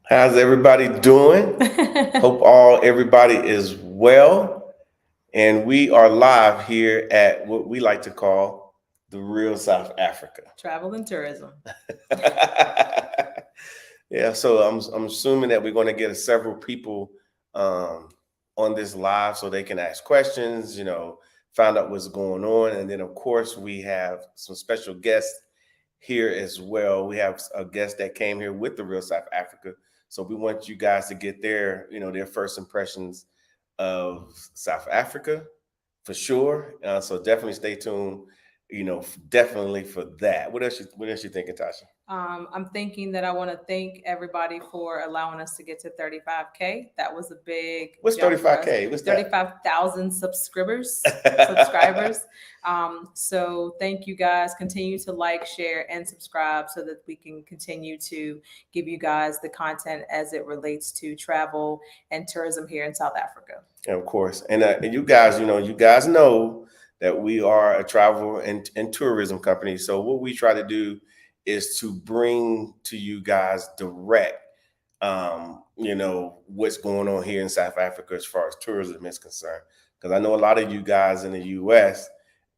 How's everybody doing? Hope everybody is well. And we are live here at what we like to call the real South Africa. Travel and tourism. Yeah, so I'm assuming that we're going to get several people um, on this live so they can ask questions, find out what's going on. And then, of course, we have some special guests here as well. We have a guest that came here with the real South Africa. So we want you guys to get their first impressions of South Africa for sure. So definitely stay tuned, definitely for that. What else you thinking, Tasha? I'm thinking that I want to thank everybody for allowing us to get to 35K. That was a big What's jump for us. 35K? What's that? 35,000 subscribers. So thank you guys. Continue to like, share, and subscribe so that we can continue to give you guys the content as it relates to travel and tourism here in South Africa. Of course. And you guys know that we are a travel and tourism company. So what we try to do is to bring to you guys direct, what's going on here in South Africa as far as tourism is concerned. Because I know a lot of you guys in the U.S.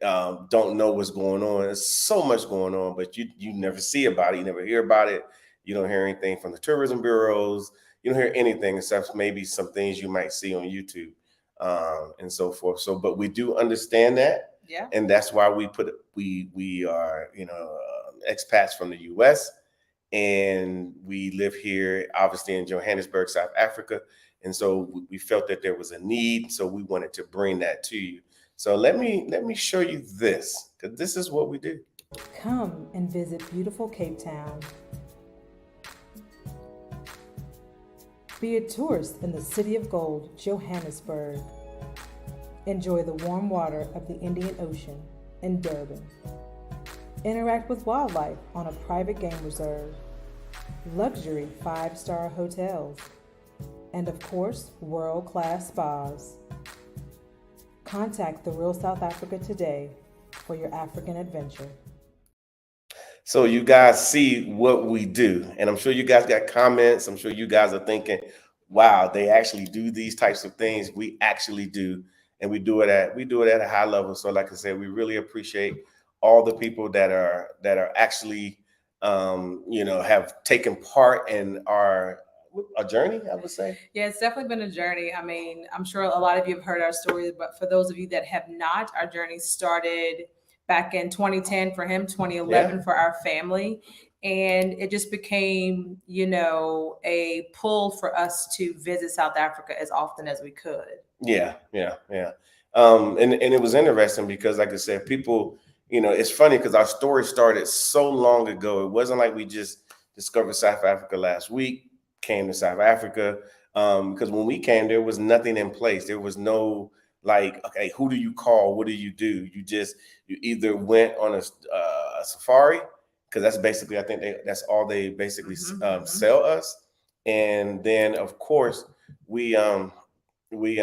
Don't know what's going on. There's so much going on, but you never see about it. You never hear about it. You don't hear anything from the tourism bureaus. You don't hear anything except maybe some things you might see on YouTube and so forth. So, but we do understand that, Yeah. and that's why we are expats from the U.S. and we live here, obviously in Johannesburg, South Africa, and so we felt that there was a need, so we wanted to bring that to you. So let me show you this, because this is what we do. Come and visit beautiful Cape Town. Be a tourist in the City of Gold, Johannesburg. Enjoy the warm water of the Indian Ocean in Durban. Interact with wildlife on a private game reserve. Luxury 5-star hotels. And of course, world-class spas. Contact The Real South Africa today for your African adventure. So you guys see what we do, and I'm sure you guys got comments. I'm sure you guys are thinking, "Wow, they actually do these types of things." We actually do, and we do it at a high level. So, like I said, we really appreciate all the people that are actually, have taken part in our a journey, I would say. Yeah, it's definitely been a journey. I mean, I'm sure a lot of you have heard our stories, but for those of you that have not, our journey started back in 2010 for him, 2011 Yeah. for our family. And it just became, a pull for us to visit South Africa as often as we could. Yeah, yeah, yeah. And it was interesting because, like I said, people, it's funny because our story started so long ago. It wasn't like we just discovered South Africa last week, came to South Africa. Because when we came, there was nothing in place. There was no like, okay, who do you call? What do? You either went on a safari, because that's basically, I think that's all they basically sell us. And then, of course, we we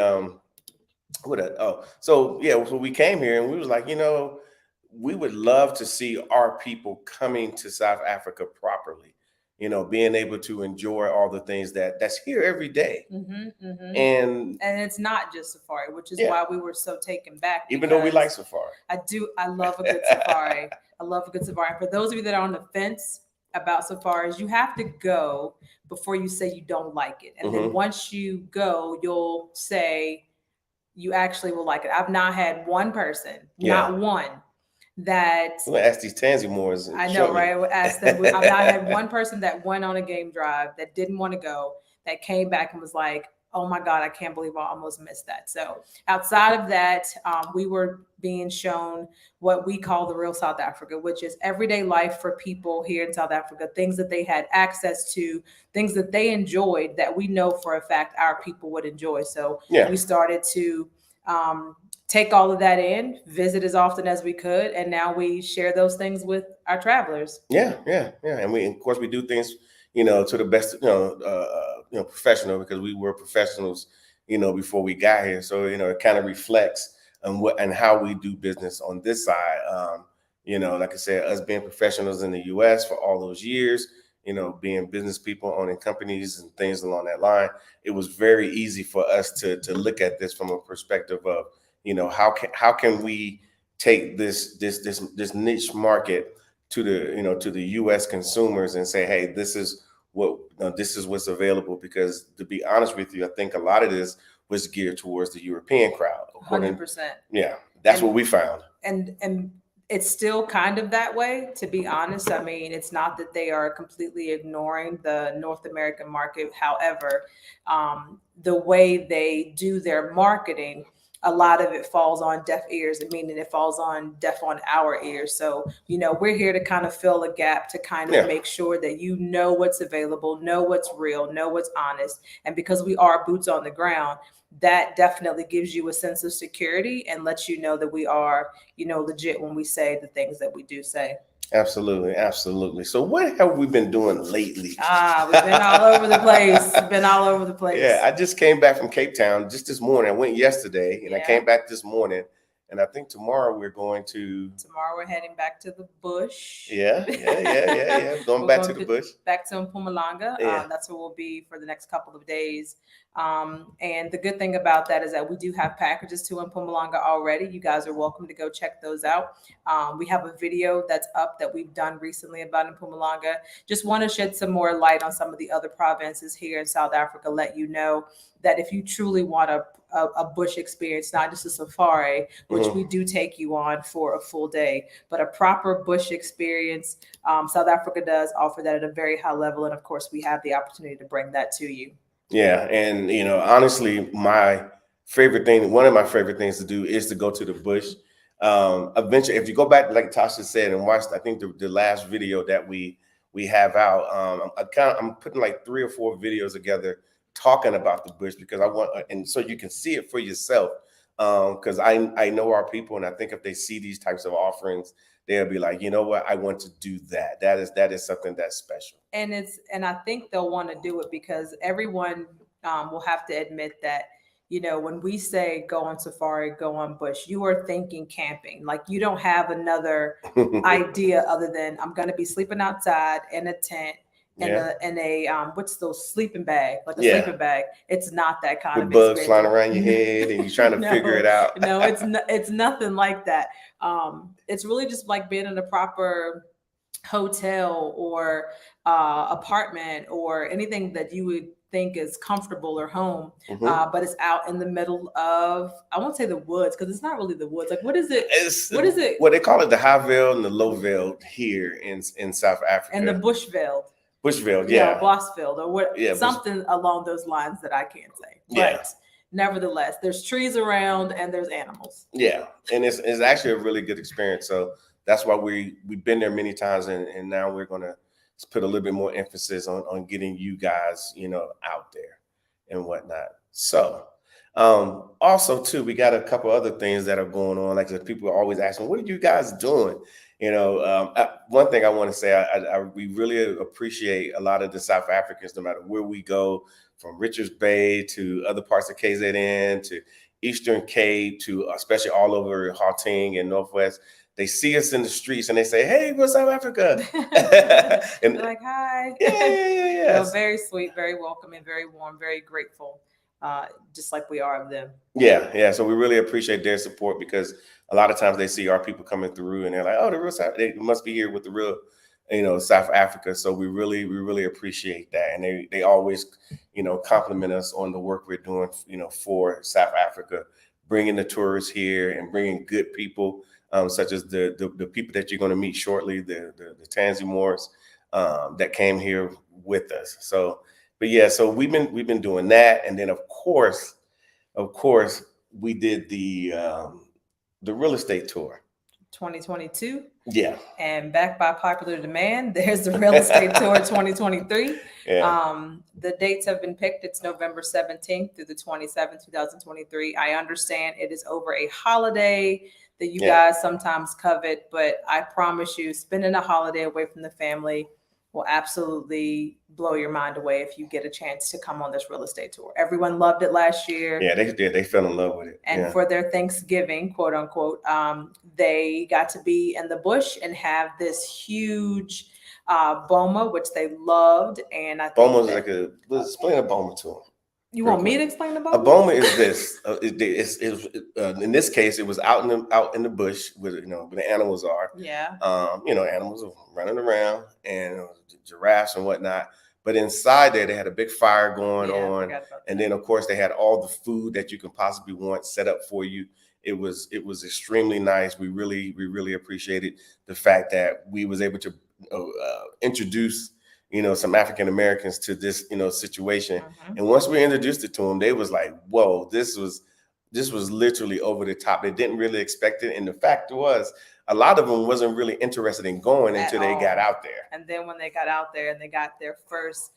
so yeah, so we came here and we was like, we would love to see our people coming to South Africa properly, being able to enjoy all the things that's here every day. And it's not just safari, which is Yeah. why we were so taken back. Even though we like because safari. I love a good safari. I love a good safari. For those of you that are on the fence about safaris, you have to go before you say you don't like it. And then once you go, you'll say you actually will like it. I've not had one person, not one, that I'm gonna ask these Tansy Moors. I know, right? I would ask them. I've not had one person that went on a game drive that didn't want to go, that came back and was like, "Oh my God, I can't believe I almost missed that." So outside of that, we were being shown what we call the real South Africa, which is everyday life for people here in South Africa, things that they had access to, things that they enjoyed that we know for a fact our people would enjoy. So Yeah. we started to take all of that in, visit as often as we could, and now we share those things with our travelers. Yeah, yeah, yeah. And of course, we do things, to the best, professional, because we were professionals, before we got here. So, it kind of reflects on what and how we do business on this side. Like I said, us being professionals in the U.S. for all those years, being business people, owning companies and things along that line, it was very easy for us to look at this from a perspective of, how can we take this niche market to the U.S. consumers and say, hey, this is what's available. Because to be honest with you, I think a lot of this was geared towards the European crowd. 100%. Yeah, that's And- what we found. And it's still kind of that way, to be honest. I mean, it's not that they are completely ignoring the North American market. However, the way they do their marketing, a lot of it falls on deaf ears, meaning it falls on deaf on our ears. So, we're here to kind of fill a gap, to kind of Yeah. make sure that you know what's available, know what's real, know what's honest. And because we are boots on the ground, that definitely gives you a sense of security and lets you know that we are, legit when we say the things that we do say. Absolutely, absolutely. So what have we been doing lately? We've been all over the place. Been all over the place. Yeah, I just came back from Cape Town just this morning. I went yesterday and I Yeah. came back this morning. And I think tomorrow we're going to. Tomorrow we're heading back to the bush. Yeah. Going back to the bush. Back to Mpumalanga. Yeah. That's where we'll be for the next couple of days. And the good thing about that is that we do have packages to Mpumalanga already. You guys are welcome to go check those out. We have a video that's up that we've done recently about Mpumalanga. Just want to shed some more light on some of the other provinces here in South Africa. Let you know that if you truly want a bush experience, not just a safari, which we do take you on for a full day, but a proper bush experience, South Africa does offer that at a very high level. And of course, we have the opportunity to bring that to you. Yeah. And, honestly, one of my favorite things to do is to go to the bush. Eventually, if you go back, like Tasha said, and watch, I think the last video that we have out, I'm putting like 3 or 4 videos together talking about the bush, because I want, and so you can see it for yourself. Because I know our people, and I think if they see these types of offerings, they'll be like, you know what, I want to do that. That is something that's special. And I think they'll want to do it because everyone will have to admit that, when we say go on safari, go on bush, you are thinking camping. Like, you don't have another idea other than I'm going to be sleeping outside in a tent. And a what's those sleeping bag, like a sleeping bag. It's not that kind of bugs flying around your head and you're trying to figure it out. No, it's nothing like that. It's really just like being in a proper hotel or apartment or anything that you would think is comfortable or home, but it's out in the middle of, I won't say the woods, because it's not really the woods. Like, what is it? What is it? Well, they call it the high veld and the low veld here in South Africa. And the bush veld. Bushveld, yeah. Blossfield or what, something along those lines that I can't say. But nevertheless, there's trees around and there's animals. Yeah, and it's actually a really good experience. So that's why we've been there many times, and now we're going to put a little bit more emphasis on getting you guys, out there and whatnot. So also too, we got a couple other things that are going on. Like, people are always asking, what are you guys doing? One thing I want to say, we really appreciate a lot of the South Africans, no matter where we go, from Richards Bay to other parts of KZN to Eastern Cape to especially all over Gauteng and Northwest. They see us in the streets and they say, "Hey, we're South Africa." And they're like, "Hi." Yeah. So very sweet, very welcoming, very warm, very grateful, just like we are of them. Yeah. So we really appreciate their support, because a lot of times they see our people coming through and they're like, "Oh, the real South, they must be here with the real, South Africa." So we really appreciate that, and they always, compliment us on the work we're doing, for South Africa, bringing the tourists here and bringing good people, such as the people that you're going to meet shortly, the Tansy Moors, that came here with us. So, but yeah, so we've been doing that, and then of course, we did the real estate tour 2022. Yeah. And backed by popular demand, there's the real estate tour 2023. Yeah. The dates have been picked. It's November 17th through the 27th, 2023. I understand it is over a holiday that you guys sometimes covet, but I promise you, spending a holiday away from the family will absolutely blow your mind away if you get a chance to come on this real estate tour. Everyone loved it last year. Yeah, they did. They fell in love with it. And for their Thanksgiving, quote unquote, they got to be in the bush and have this huge Boma, which they loved, and I think Boma is that, like let's explain a Boma to them. you Real want me quick. to explain the A Boma? Boma is this. In this case, it was out in the bush where where the animals are. Yeah. Animals are running around and giraffes and whatnot. But inside there, they had a big fire going Yeah, I on, forgot about and that. then of course they had all the food that you can possibly want set up for you. It was extremely nice. We really appreciated the fact that we was able to introduce some African Americans to this situation. Mhm. And once we introduced it to them, they was like, "Whoa, this was literally over the top." They didn't really expect it, and the fact was, a lot of them wasn't really interested in going At until they got all. out there. And then when they got out there and they got their first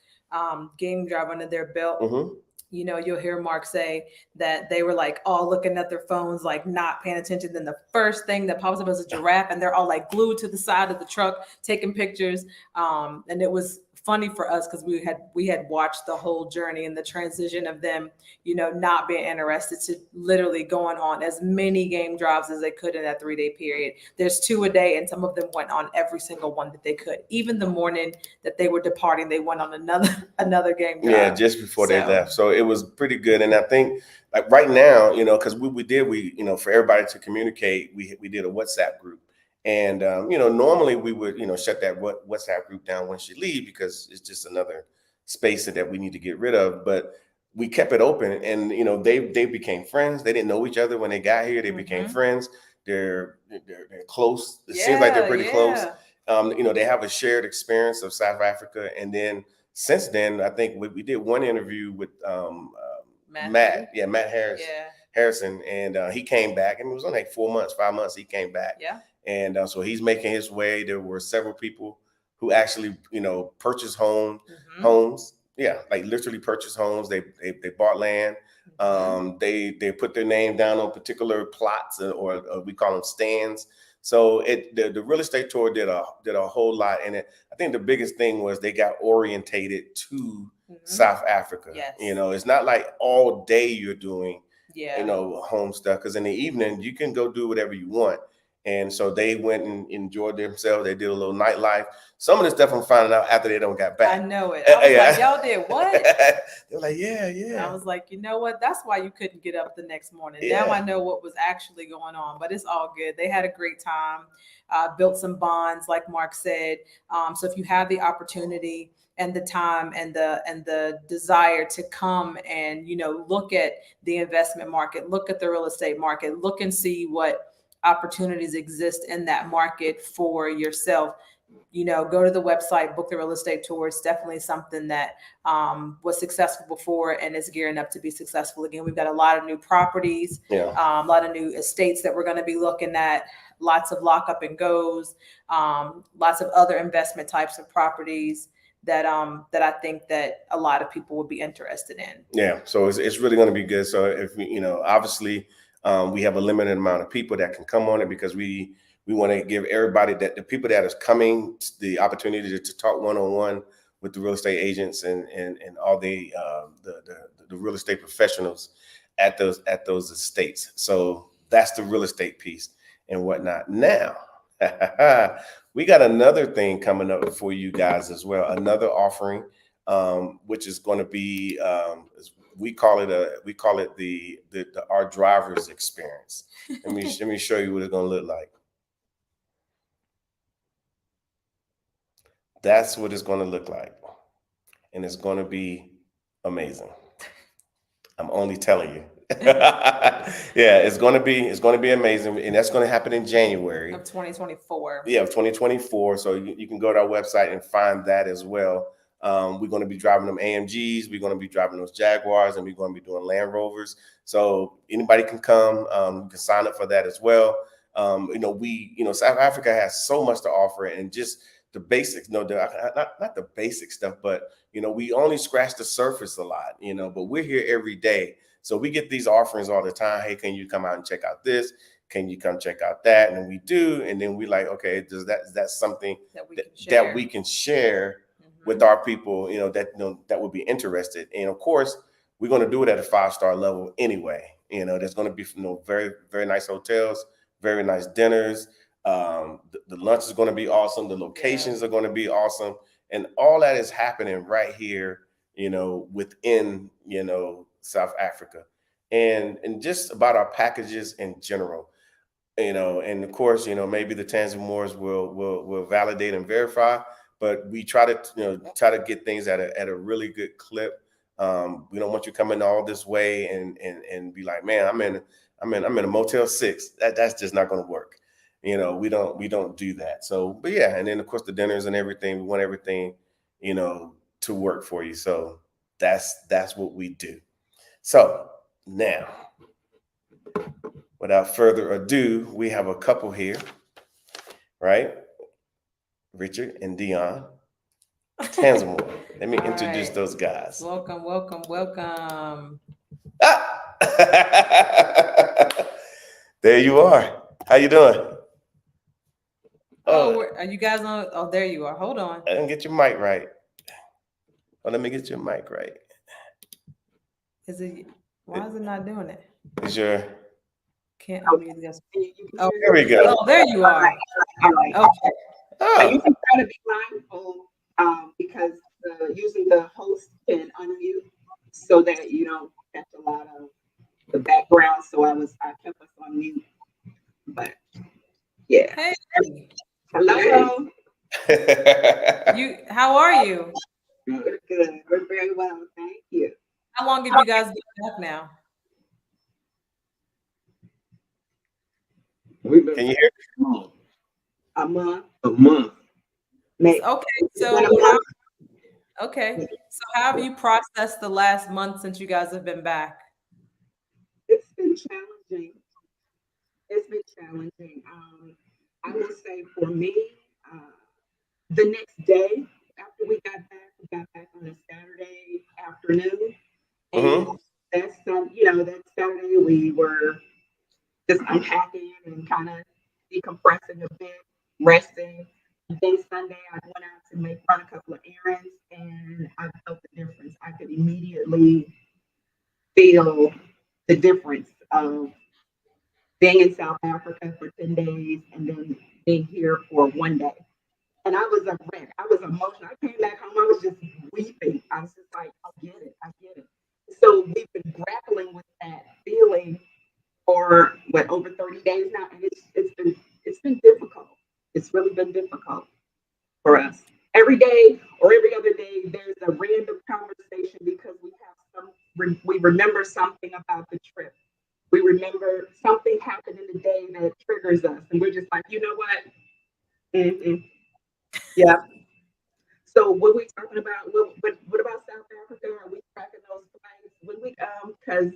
game drive under their belt, Hmm. you'll hear Mark say that they were like all looking at their phones, like not paying attention. Then the first thing that pops up is a giraffe, and they're all like glued to the side of the truck taking pictures. And it was funny for us because we had watched the whole journey and the transition of them, not being interested to literally going on as many game drives as they could in that 3-day period. There's 2 a day, and some of them went on every single one that they could. Even the morning that they were departing, they went on another game drive. Yeah, just before they left. So it was pretty good. And I think like right now, because for everybody to communicate, we did a WhatsApp group. And normally we would, shut that WhatsApp group down when she leave because it's just another space that we need to get rid of. But we kept it open, and they became friends. They didn't know each other when they got here. They became friends. They're close. It seems like they're pretty close. They have a shared experience of South Africa, and then since then, I think we did one interview with Matt. Yeah, Matt Harris. Yeah. Harrison, and he came back, and it was only like 4 months, 5 months. He came back, Yeah. and so he's making his way. There were several people who actually, purchased homes. Yeah, like literally purchased homes. They bought land. They put their name down on particular plots, or we call them stands. So the real estate tour did a whole lot, and I think the biggest thing was they got orientated to South Africa. Yes. It's not like all day you're doing Yeah. home stuff, because in the evening you can go do whatever you want. And so they went and enjoyed themselves. They did a little nightlife. Some of the stuff I'm finding out after they don't got back. I know it. I was like, y'all did what? They're like, yeah. And I was like, you know what? That's why you couldn't get up the next morning. Yeah. Now I know what was actually going on, but it's all good. They had a great time, built some bonds, like Mark said. So if you have the opportunity and the time and the desire to come and look at the investment market, look at the real estate market, look and see what opportunities exist in that market for yourself, go to the website, book the real estate tour. It's definitely something that was successful before and is gearing up to be successful again. We've got a lot of new properties, a lot of new estates that we're going to be looking at, lots of lockup and goes, lots of other investment types of properties that I think that a lot of people would be interested in. Yeah, so it's really going to be good. So if obviously we have a limited amount of people that can come on it, because we want to give everybody, that the people that is coming, the opportunity to talk one-on-one with the real estate agents and all the real estate professionals at those estates. So that's the real estate piece and whatnot. Now we got another thing coming up for you guys as well, another offering, which is going to be we call it the our driver's experience. Let me show you what it's going to look like. That's what it's going to look like, and it's going to be amazing. I'm only telling you. Yeah, it's going to be amazing, and that's going to happen in January of 2024. Yeah, of 2024. So you can go to our website and find that as well. We're going to be driving them AMGs. We're going to be driving those Jaguars, and we're going to be doing Land Rovers. So anybody can come. You can sign up for that as well. South Africa has so much to offer, and just the basics. Not the basic stuff, but we only scratch the surface a lot. But we're here every day, so we get these offerings all the time. Hey, can you come out and check out this? Can you come check out that? And we do, and then we like, okay, is that something that we can share with our people, that would be interested. And of course, we're going to do it at a 5-star level anyway. There's going to be very, very nice hotels, very nice dinners. The lunch is going to be awesome. The locations are going to be awesome, and all that is happening right here, within South Africa, and just about our packages in general. And of course, maybe the Tanzania Moors will validate and verify, but we try to get things at a really good clip. We don't want you coming all this way and be like, man, I'm in a Motel 6. That's just not going to work. We don't do that. So, but yeah, and then of course the dinners and everything. We want everything, to work for you. So that's what we do. So now, without further ado, we have a couple here, right? Richard and Dion Tanzamore. Let me introduce those guys. Welcome, welcome, welcome. Ah! There you are. How you doing? Are you guys on? Oh, there you are. Hold on. I didn't get your mic right. Oh, let me get your mic right. Why is it not doing it? Is your Can't unmute this. Oh, there we go. Oh, there you are. All right. Okay. So you can try to be mindful because usually the host can unmute so that you don't catch a lot of the background. So I kept us on mute. But yeah. Hey. Hello. How are you? We're good. We're very well. Thank you. How long have you guys been back now? Can you hear me? A month. Maybe. Okay, so how have you processed the last month since you guys have been back? It's been challenging. I will say for me, the next day after we got back on a Saturday afternoon, and that Saturday we were just unpacking and kind of decompressing a bit, resting. And then Sunday I went out to run a couple of errands, and I felt the difference. I could immediately feel the difference of being in South Africa for 10 days and then being here for one day. And I was a wreck. I was emotional. I came back home, I was just weeping. I was just like, I get it. So we've been grappling with that feeling for over 30 days now. And it's been difficult. It's really been difficult for us. Every day or every other day, there's a random conversation because we remember something about the trip. We remember something happened in the day that triggers us, and we're just like, you know what? Yeah. So what we talking about? What about South Africa? Are we tracking those flights when we Because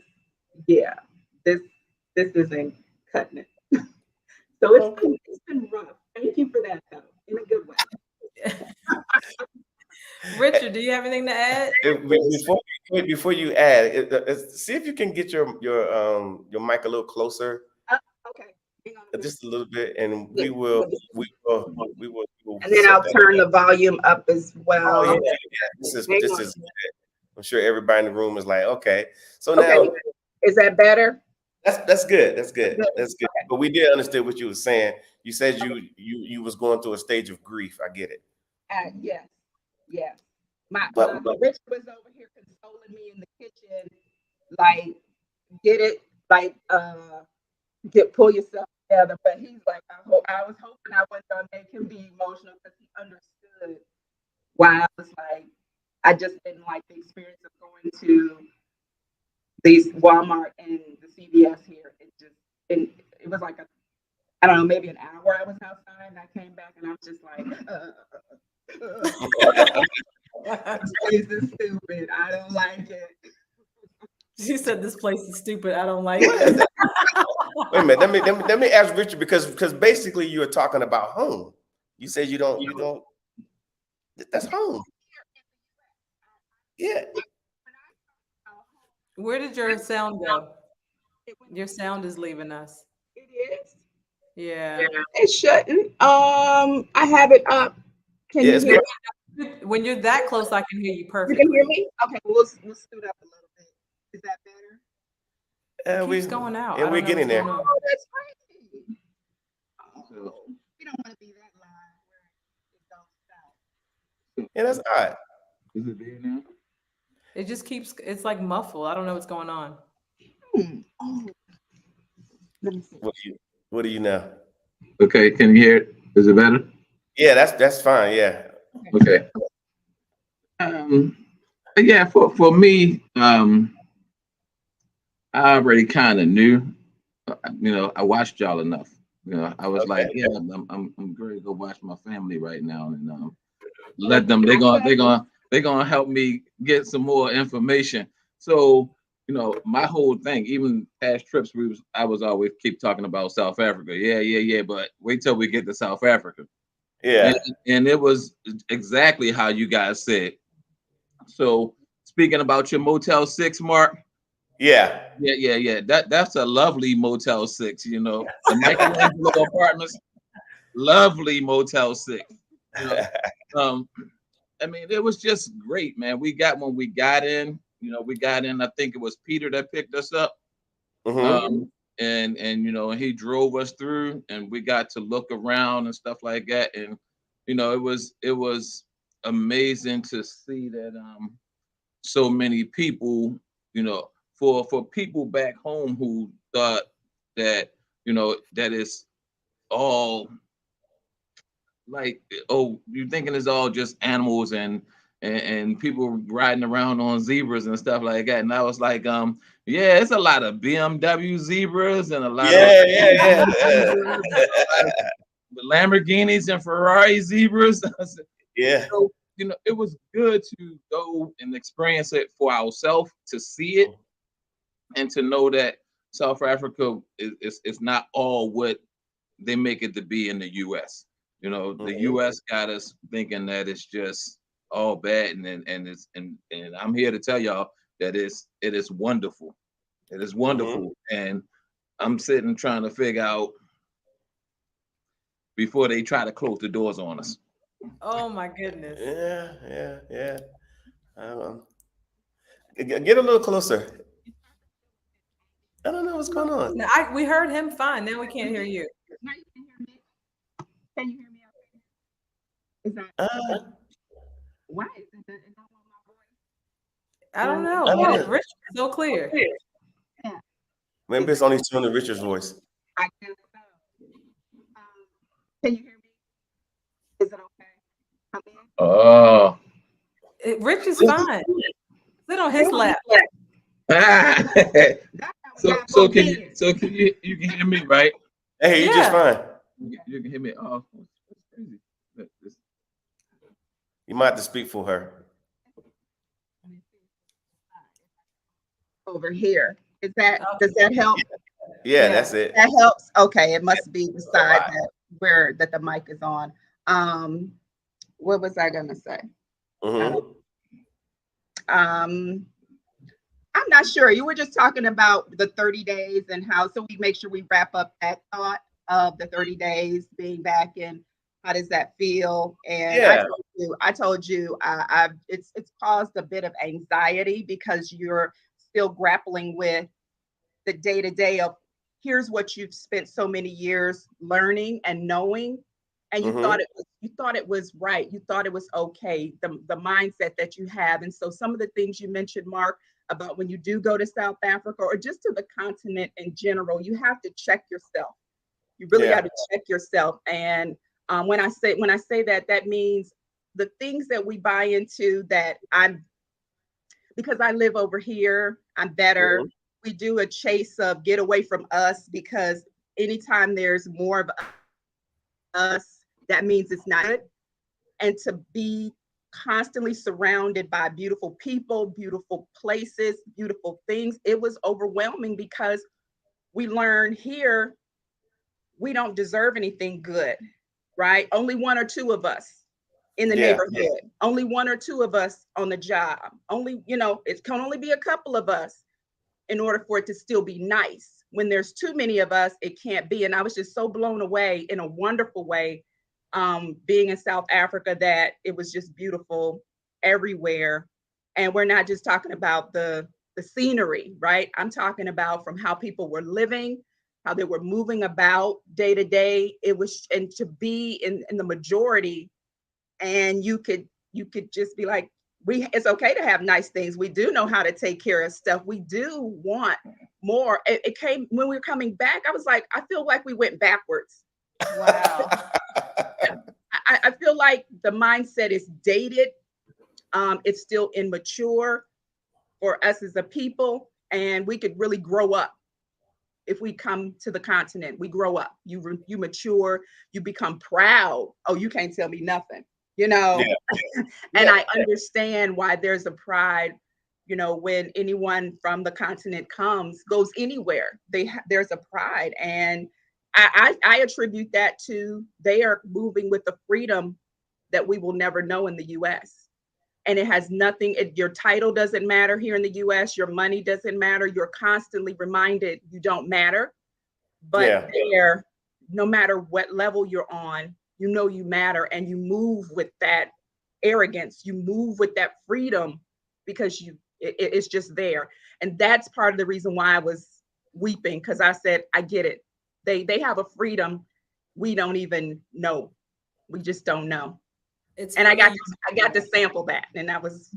this isn't cutting it. So it's been rough. Thank you for that, though, in a good way. Richard, do you have anything to add? Before you add, see if you can get your mic a little closer. Okay. Just a little bit, and we will. And then I'll turn the volume up as well. Oh, yeah. This is good. I'm sure everybody in the room is like, okay. So now, is that better? That's good. That's good. But we did understand what you were saying. You said you was going through a stage of grief. I get it. Yes. My Richard was over here consoling me in the kitchen, like, get it, like, pull yourself together. But he's like, I was hoping I wasn't gonna make him be emotional because he understood why I was like, I just didn't like the experience of going to these Walmart and the CVS here. It was like I don't know, maybe an hour I was outside, and I came back and I was just like, this is stupid. I don't like it. She said this place is stupid. I don't like it. Wait a minute. Let me ask Richard because basically you were talking about home. You said you don't. That's home. Yeah. Where did your sound go? Your sound is leaving us. It is. Yeah. It shouldn't. I have it up. Can you hear me? When you're that close, I can hear you perfectly. You can hear me? Okay, we'll scoot up a little bit. Is that better? It keeps going out. Yeah, we're getting there. Oh, that's crazy. We don't want to be that line where it goes south. Yeah, that's odd. Is it there now? It just keeps, it's like muffled. I don't know what's going on. Oh, let me see. What do you know? Okay, can you hear it? Is it better? Yeah, that's fine. Yeah. Okay. Um, yeah, for me, I already kind of knew. I watched y'all enough. I was like, Okay. yeah, I'm ready to go watch my family right now, and let them. They're gonna help me get some more information. So my whole thing, even past trips, I was always keep talking about South Africa. Yeah, yeah, yeah. But wait till we get to South Africa, and Yeah. and it was exactly how you guys said. So speaking about your Motel 6, Mark. Yeah. Yeah, yeah, yeah. That's a lovely Motel 6. The Michelangelo Apartments, lovely Motel 6. You know, um, I mean, it was just great, man. When we got in. We got in. I think it was Peter that picked us up, Mm-hmm. and he drove us through, and we got to look around and stuff like that, and it was amazing to see that so many people, for people back home who thought that that is all like, oh, you're thinking it's all just animals and people riding around on zebras and stuff like that. And I was like, yeah, it's a lot of BMW zebras and a lot of Yeah, yeah, yeah, zebras and a lot of Lamborghinis and Ferrari zebras. yeah. So, it was good to go and experience it for ourselves, to see it, and to know that South Africa is not all what they make it to be in the US. The Mhm. US got us thinking that it's just all bad, and I'm here to tell y'all that it is wonderful. It is Mhm. wonderful. And I'm sitting trying to figure out before they try to close the doors on us. Oh my goodness. Yeah, yeah, yeah. Um, get a little closer. I don't know what's going on. No, we heard him fine. Now we can't hear you. Now you can hear me. Can you hear me? Okay. Is that Uh, why is it don't want my I don't voice? know, I but don't it's know. rich, so clear. Yeah. Maybe Is it's it? only Tony Richard's voice. I guess so. Can you hear me? Is it okay? Come in. Oh. Rich is fine. Sit on his lap. That's how we so got so both can you ends. so can you can hear me, right? Hey, you just Yeah. fine. You can hear me. Oh, that's crazy. This- You might have to speak for her. Let me see. Over here. Does Okay. that help? Yeah, Yeah. that's it. That helps. Okay, it must be the A side lot. that the mic is on. Um, what was I gonna say? Uh, Mm-hmm. Um, I'm not sure. You were just talking about the 30 days and how, so we make sure we wrap up that thought of the 30 days being back and how does that feel? And Yeah. I told you, it's caused a bit of anxiety because you're still grappling with the day to day of here's what you've spent so many years learning and knowing, and Mm-hmm. you thought it was right, you thought it was okay, the mindset that you have. And so some of the things you mentioned, Mark, about when you do go to South Africa or just to the continent in general, you have to check yourself. You really got Yeah. to check yourself. And when I say that, that means the things that we buy into that I'm because I live over here, I'm better. Mm-hmm. We do a chase of get away from us because anytime there's more of us, that means it's not good. And to be constantly surrounded by beautiful people, beautiful places, beautiful things, it was overwhelming because we learn here we don't deserve anything good, right? Only one or two of us in the Yeah. neighborhood, only one or two of us on the job, only, it can only be a couple of us in order for it to still be nice. When there's too many of us, it can't be. And I was just so blown away in a wonderful way, being in South Africa, that it was just beautiful everywhere. And we're not just talking about the scenery, right? I'm talking about from how people were living, how they were moving about day to day. It was, and to be in the majority, and you could just be like, it's okay to have nice things. We do know how to take care of stuff. We do want more. It came when we were coming back. I was like, I feel like we went backwards. Wow. I feel like the mindset is dated. It's still immature for us as a people, and we could really grow up if we come to the continent. We grow up. You mature. You become proud. Oh, you can't tell me nothing. You know. Yeah. And I understand why there's a pride. You know, when anyone from the continent goes anywhere, there's a pride, and I attribute that to they are moving with the freedom that we will never know in the U.S. And it has nothing, your title doesn't matter here in the US, your money doesn't matter. You're constantly reminded you don't matter. But there, no matter what level you're on, you know you matter, and you move with that arrogance, you move with that freedom, because it's just there. And that's part of the reason why I was weeping, because I said, I get it. They have a freedom we don't even know. We just don't know. And I got to sample that, and that was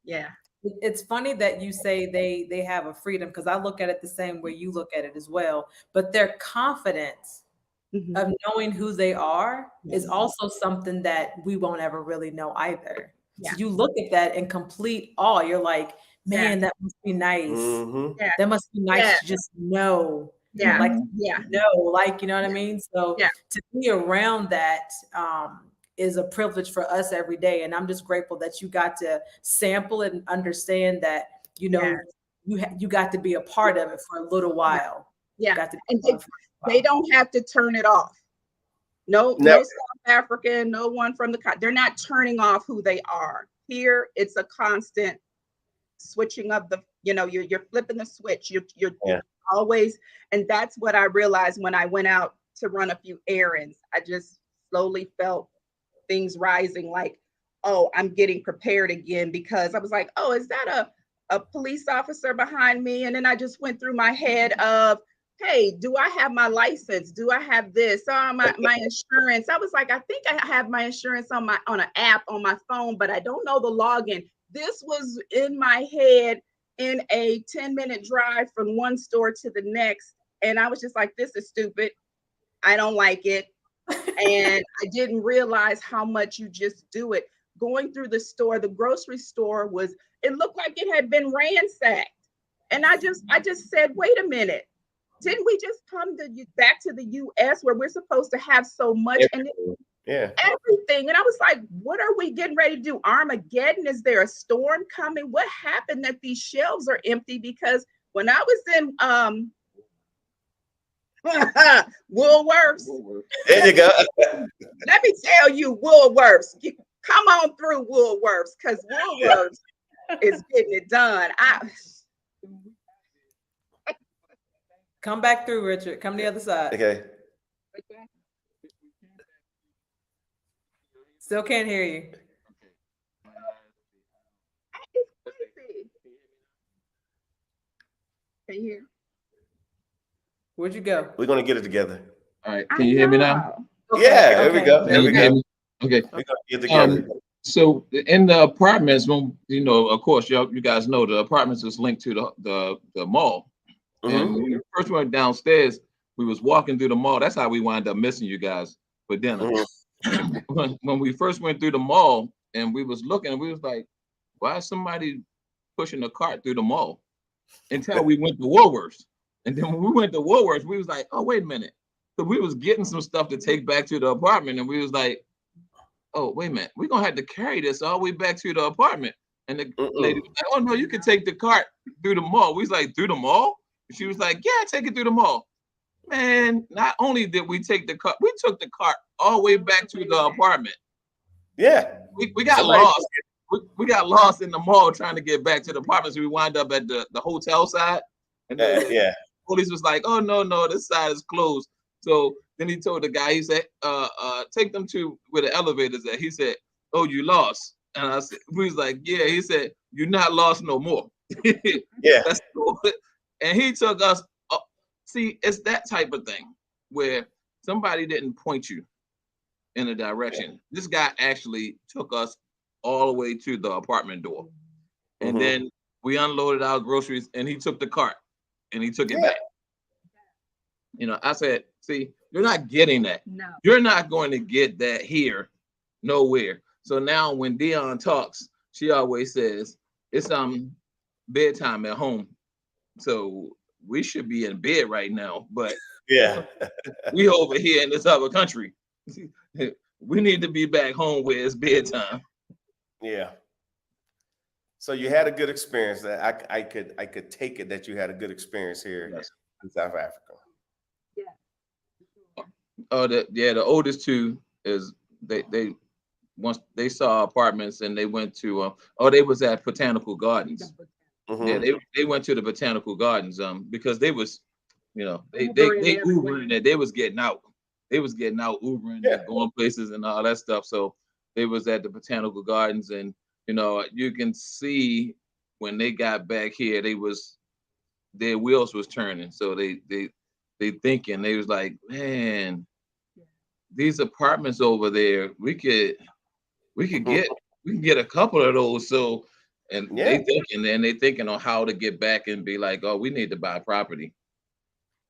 yeah. It's funny that you say they have a freedom, because I look at it the same way you look at it as well. But their confidence of knowing who they are is also something that we won't ever really know either. So you look at that in complete awe. You're like, man, that must be nice. That must be nice to just know. Like, like, you know what I mean? So to be around that is a privilege for us every day. And I'm just grateful that you got to sample it and understand that, you know, you got to be a part of it for a little while. And they don't have to turn it off. No South African, no one from they're not turning off who they are. Here, it's a constant switching of the, you know, you're flipping the switch. You're always, and that's what I realized when I went out to run a few errands. I just slowly felt things rising, like, oh, I'm getting prepared again, because I was like, oh, is that a police officer behind me? And then I just went through my head of, hey, do I have my license? Do I have this? My insurance? I was like, I think I have my insurance on an app on my phone, but I don't know the login. This was in my head in a 10-minute drive from one store to the next. And I was just like, this is stupid. I don't like it. And I didn't realize how much you just do it. Going through the store, the grocery store it looked like it had been ransacked. And I just said, wait a minute. Didn't we just come back to the US where we're supposed to have so much and everything? And I was like, what are we getting ready to do? Armageddon? Is there a storm coming? What happened that these shelves are empty? Because when I was in Woolworths. There you go. Let me tell you, Woolworths. Come on through Woolworths, because Woolworths is getting it done. Come back through, Richard. Come to the other side. Okay. Still can't hear you. Can you hear? Where'd you go? We're gonna get it together. All right. Can you hear me now? Okay, yeah, there we go. There we go. Okay. We're gonna get together. So in the apartments, when you know, of course, you guys know the apartments is linked to the mall. And when we first went downstairs, we was walking through the mall. That's how we wound up missing you guys for dinner. When we first went through the mall and we was looking, we was like, why is somebody pushing a cart through the mall? Until we went to Woolworths. And then when we went to Woolworths, we was like, oh, wait a minute. So we was getting some stuff to take back to the apartment. And we was like, oh, wait a minute. We're going to have to carry this all the way back to the apartment. And the lady was like, oh, no, you can take the cart through the mall. We was like, through the mall? She was like, yeah, take it through the mall. Man, not only did we take the cart, we took the cart all the way back to the apartment. Yeah. We got lost. We got lost in the mall trying to get back to the apartment. So we wound up at the hotel side. And the police was like, oh, no, this side is closed. So then he told the guy, he said, take them to where the elevator's at. He said, oh, you lost. And I said, we was like, yeah. He said, you're not lost no more. Yeah. That's cool. And he took us see, it's that type of thing where somebody didn't point you in a direction. This guy actually took us all the way to the apartment door. And then we unloaded our groceries and he took the cart and he took it back. You know, I said, see, you're not getting that. No. You're not going to get that here, nowhere. So now when Dion talks, she always says, it's bedtime at home. So we should be in bed right now, but Yeah. we over here in this other country. We need to be back home where it's bedtime. Yeah. So you had a good experience. That I could take it that you had a good experience here in South Africa. Oh, the oldest two is they once they saw apartments and they went to they was at Botanical Gardens. Yeah, they went to the Botanical Gardens because they was, you know, they Ubering and they was getting out. They was getting out Ubering and going places and all that stuff. So they was at the Botanical Gardens and, you know, you can see when they got back here, their wheels was turning. So they thinking, they was like, man, these apartments over there, we can get a couple of those. So, and they thinking on how to get back and be like, oh, we need to buy property.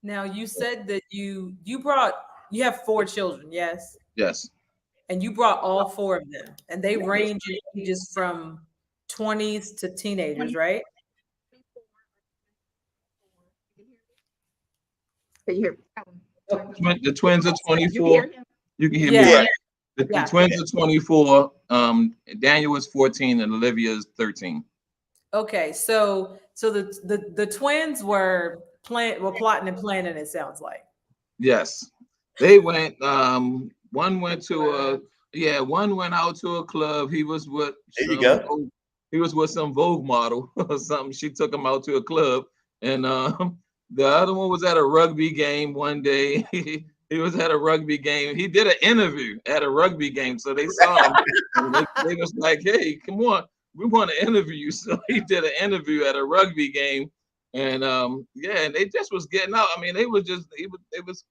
Now you said that you have 4 children, yes? Yes. And you brought all 4 of them, and they range in ages from 20s to teenagers, right? Can you hear me? The twins are 24. You can hear me, right? The twins are 24. Daniel is 14 and Olivia is 13. Okay, so the twins were plotting and planning, it sounds like. Yes. They went one went out to a club. He was with he was with some Vogue model or something. She took him out to a club, and the other one was at a rugby game one day. He was at a rugby game. He did an interview at a rugby game. So they saw him. And they was like, hey, come on. We want to interview you. So he did an interview at a rugby game. And and they just was getting out. I mean, they was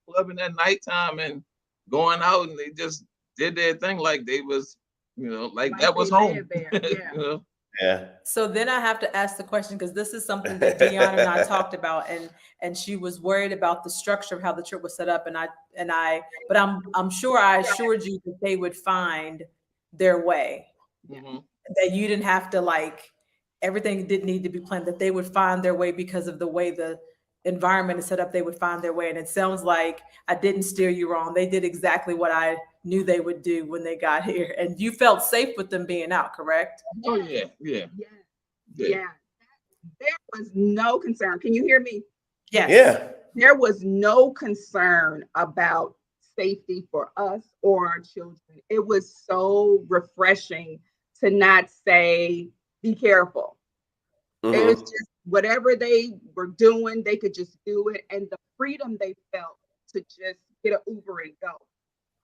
clubbing at nighttime and going out, and they just did their thing like they was, you know, like that was home. Yeah. You know? Yeah. So then I have to ask the question, because this is something that Dion and I talked about, and she was worried about the structure of how the trip was set up, but I'm sure I assured you that they would find their way, that you didn't have to, like, everything didn't need to be planned, that they would find their way because of the way the environment is set up. They would find their way, and it sounds like I didn't steer you wrong. They did exactly what I knew they would do when they got here, and you felt safe with them being out, correct? Oh yeah. There was no concern. Can you hear me? Yes. Yeah. There was no concern about safety for us or our children. It was so refreshing to not say, be careful. It was just whatever they were doing, they could just do it. And the freedom they felt to just get an Uber and go,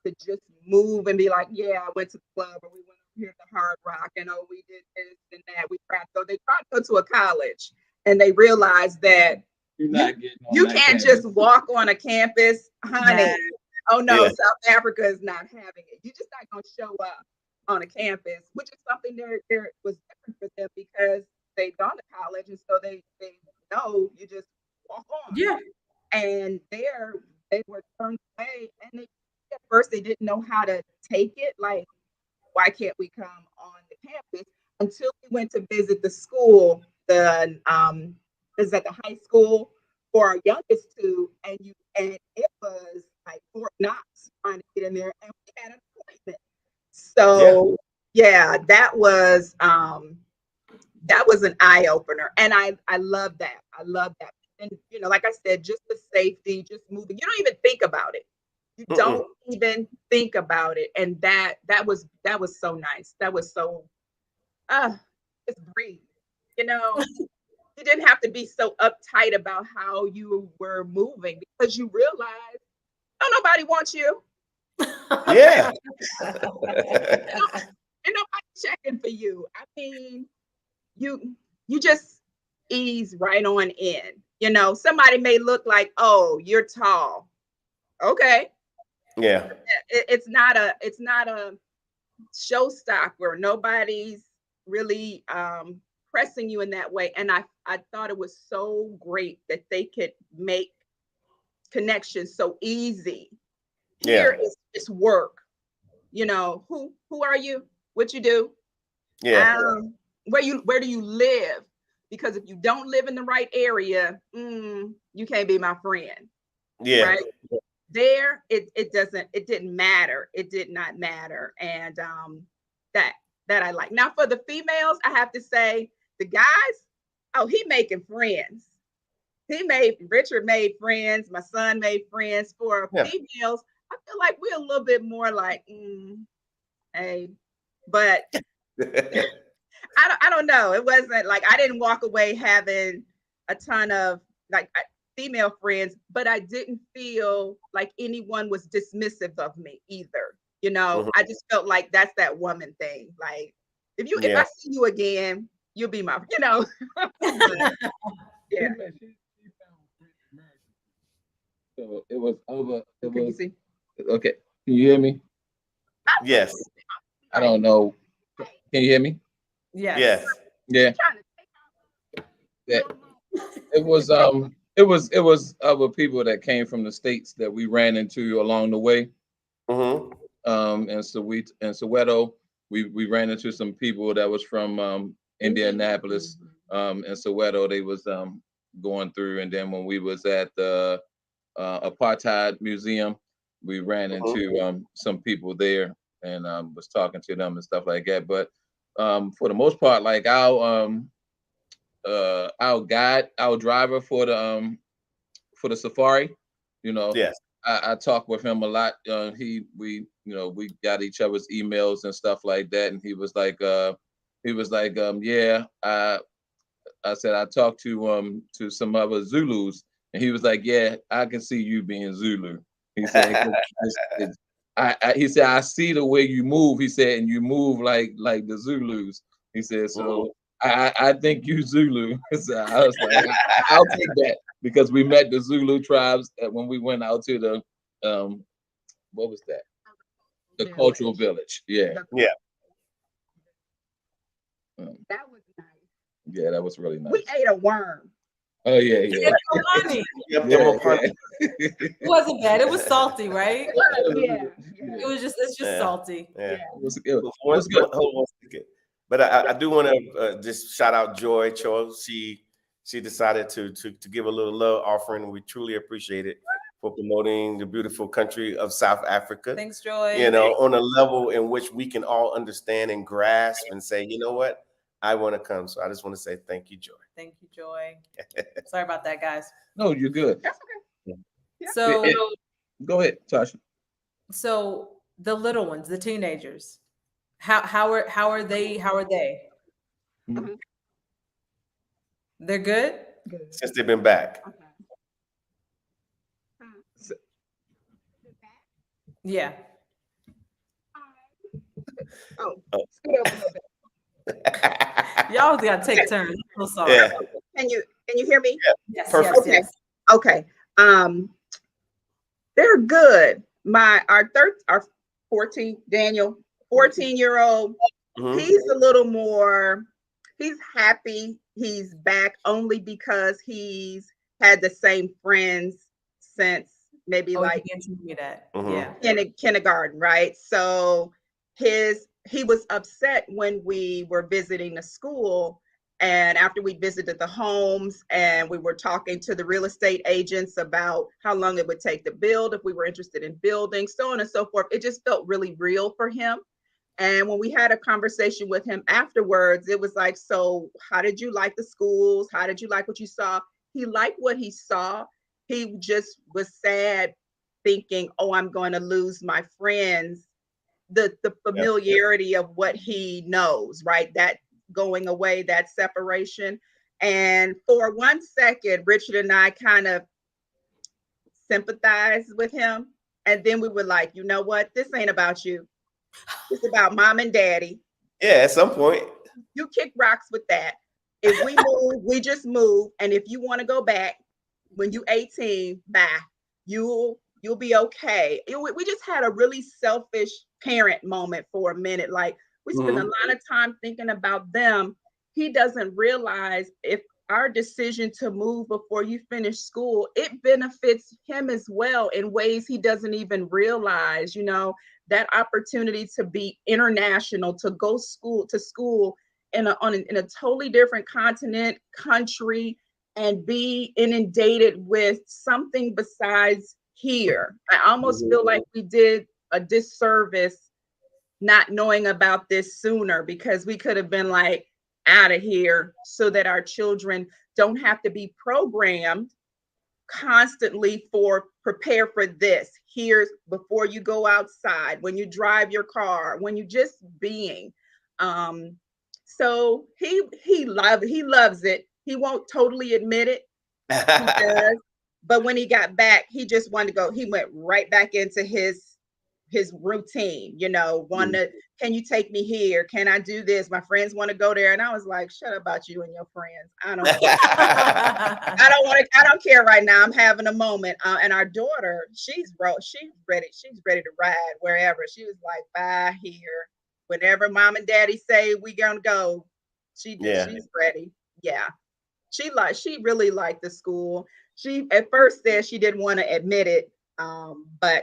to just move and be like, yeah, I went to the club, or we went over here to Hard Rock, and oh, we did this and that. They tried to go to a college, and they realized that you can't just walk on a campus, honey. Nah. Oh no, South Africa is not having it. You're just not gonna show up on a campus, which is something there was different for them because they've gone to college, and so they know you just walk on. Yeah. And there they were turned away, and at first they didn't know how to take it. Like, why can't we come on the campus? Until we went to visit the school, is at the high school for our youngest two, and it was like Fort Knox trying to get in there, and we had an appointment. So that was an eye opener, and I love that. I love that. And you know, like I said, just the safety, just moving. You don't even think about it. You don't even think about it, and that was so nice. That was so just breathe. You know, you didn't have to be so uptight about how you were moving because you realize, oh, nobody wants you. Yeah. And nobody checking for you. I mean, you just ease right on in. You know, somebody may look like, oh, you're tall. Okay. Yeah. It's not a showstopper. Nobody's really pressing you in that way. And I thought it was so great that they could make connections so easy. Yeah. Here it's work. You know, who are you? What you do? Yeah. Where do you live? Because if you don't live in the right area, you can't be my friend. Yeah. Right? There, it didn't matter. It did not matter. And that I like. Now for the females, I have to say the guys, oh, he making friends. Richard made friends, my son made friends. For Yeah. females, I feel like we're a little bit more like, hey, but I don't know. It wasn't like I didn't walk away having a ton of like female friends, but I didn't feel like anyone was dismissive of me either. You know, I just felt like that's that woman thing. Like if I see you again, you'll be my, you know. Yeah. So it was over. It Can you was see? okay. Can you hear me? Yes. I don't know. Can you hear me? Yes. Yeah. Yeah. It was other people that came from the states that we ran into along the way. In Soweto, we ran into some people that was from Indianapolis, and Soweto. They was going through, and then when we was at the apartheid museum, we ran into some people there and was talking to them and stuff like that. But for the most part, like our guide, our driver for the safari, you know, Yes. I talked with him a lot. We got each other's emails and stuff like that, and he was like, yeah, I said I talked to some other Zulus, and he was like, yeah, I can see you being Zulu. He said, he said, I see the way you move. He said, and you move like the Zulus. He said, so I think you Zulu. So I was like, I'll take that, because we met the Zulu tribes when we went out to the what was that? The cultural village. Yeah. Yeah. That was nice. Yeah, that was really nice. We ate a worm. Oh yeah. Funny. It wasn't bad. It was salty, right? Yeah. It's just salty. Yeah. It was good. But I do want to just shout out Joy Cho. She decided to give a little love offering. We truly appreciate it for promoting the beautiful country of South Africa. Thanks, Joy. You know, on a level in which we can all understand and grasp and say, you know what, I want to come. So I just want to say thank you, Joy. Thank you, Joy. Sorry about that, guys. No, you're good. That's okay. Yeah. So go ahead, Tasha. So the little ones, the teenagers, how are they? Mm-hmm. They're good? Since they've been back. Okay. Yeah. Oh, scoot over a little bit. Y'all gotta take turns. I'm so sorry. Yeah. Can you hear me? Yes, Perfect. yes, Okay. yes. Okay. They're good. Our 14-year-old, he's a little more, he's happy he's back only because he's had the same friends since maybe You like can't tell me that. Yeah. kindergarten, right? So he was upset when we were visiting the school, and after we visited the homes and we were talking to the real estate agents about how long it would take to build, if we were interested in building, so on and so forth, it just felt really real for him. And when we had a conversation with him afterwards, it was like, so how did you like the schools? How did you like what you saw? He liked what he saw. He just was sad thinking, oh, I'm going to lose my friends. The familiarity of what he knows, right? That going away, that separation. And for 1 second, Richard and I kind of sympathized with him. And then we were like, you know what? This ain't about you. It's about mom and daddy. Yeah, at some point. You kick rocks with that. If we move, we just move. And if you want to go back, when you 18, bye. You'll be okay. We just had a really selfish parent moment for a minute. Like we spend a lot of time thinking about them. He doesn't realize if our decision to move before you finish school, it benefits him as well in ways he doesn't even realize. You know, that opportunity to be international, to go to school in a totally different continent, country, and be inundated with something besides here. I almost feel like we did a disservice not knowing about this sooner, because we could have been like out of here so that our children don't have to be programmed constantly for prepare for this. Here's before you go outside, when you drive your car, when you just being. So he loves it. He won't totally admit it. He does. But when he got back, he just wanted to go. He went right back into his routine, you know, can you take me here? Can I do this? My friends want to go there. And I was like, shut up about you and your friends. I don't care right now. I'm having a moment. And our daughter, she's ready to ride wherever. She was like, bye here. Whenever mom and daddy say we gonna go, she's ready. Yeah. She really liked the school. She at first said she didn't want to admit it. But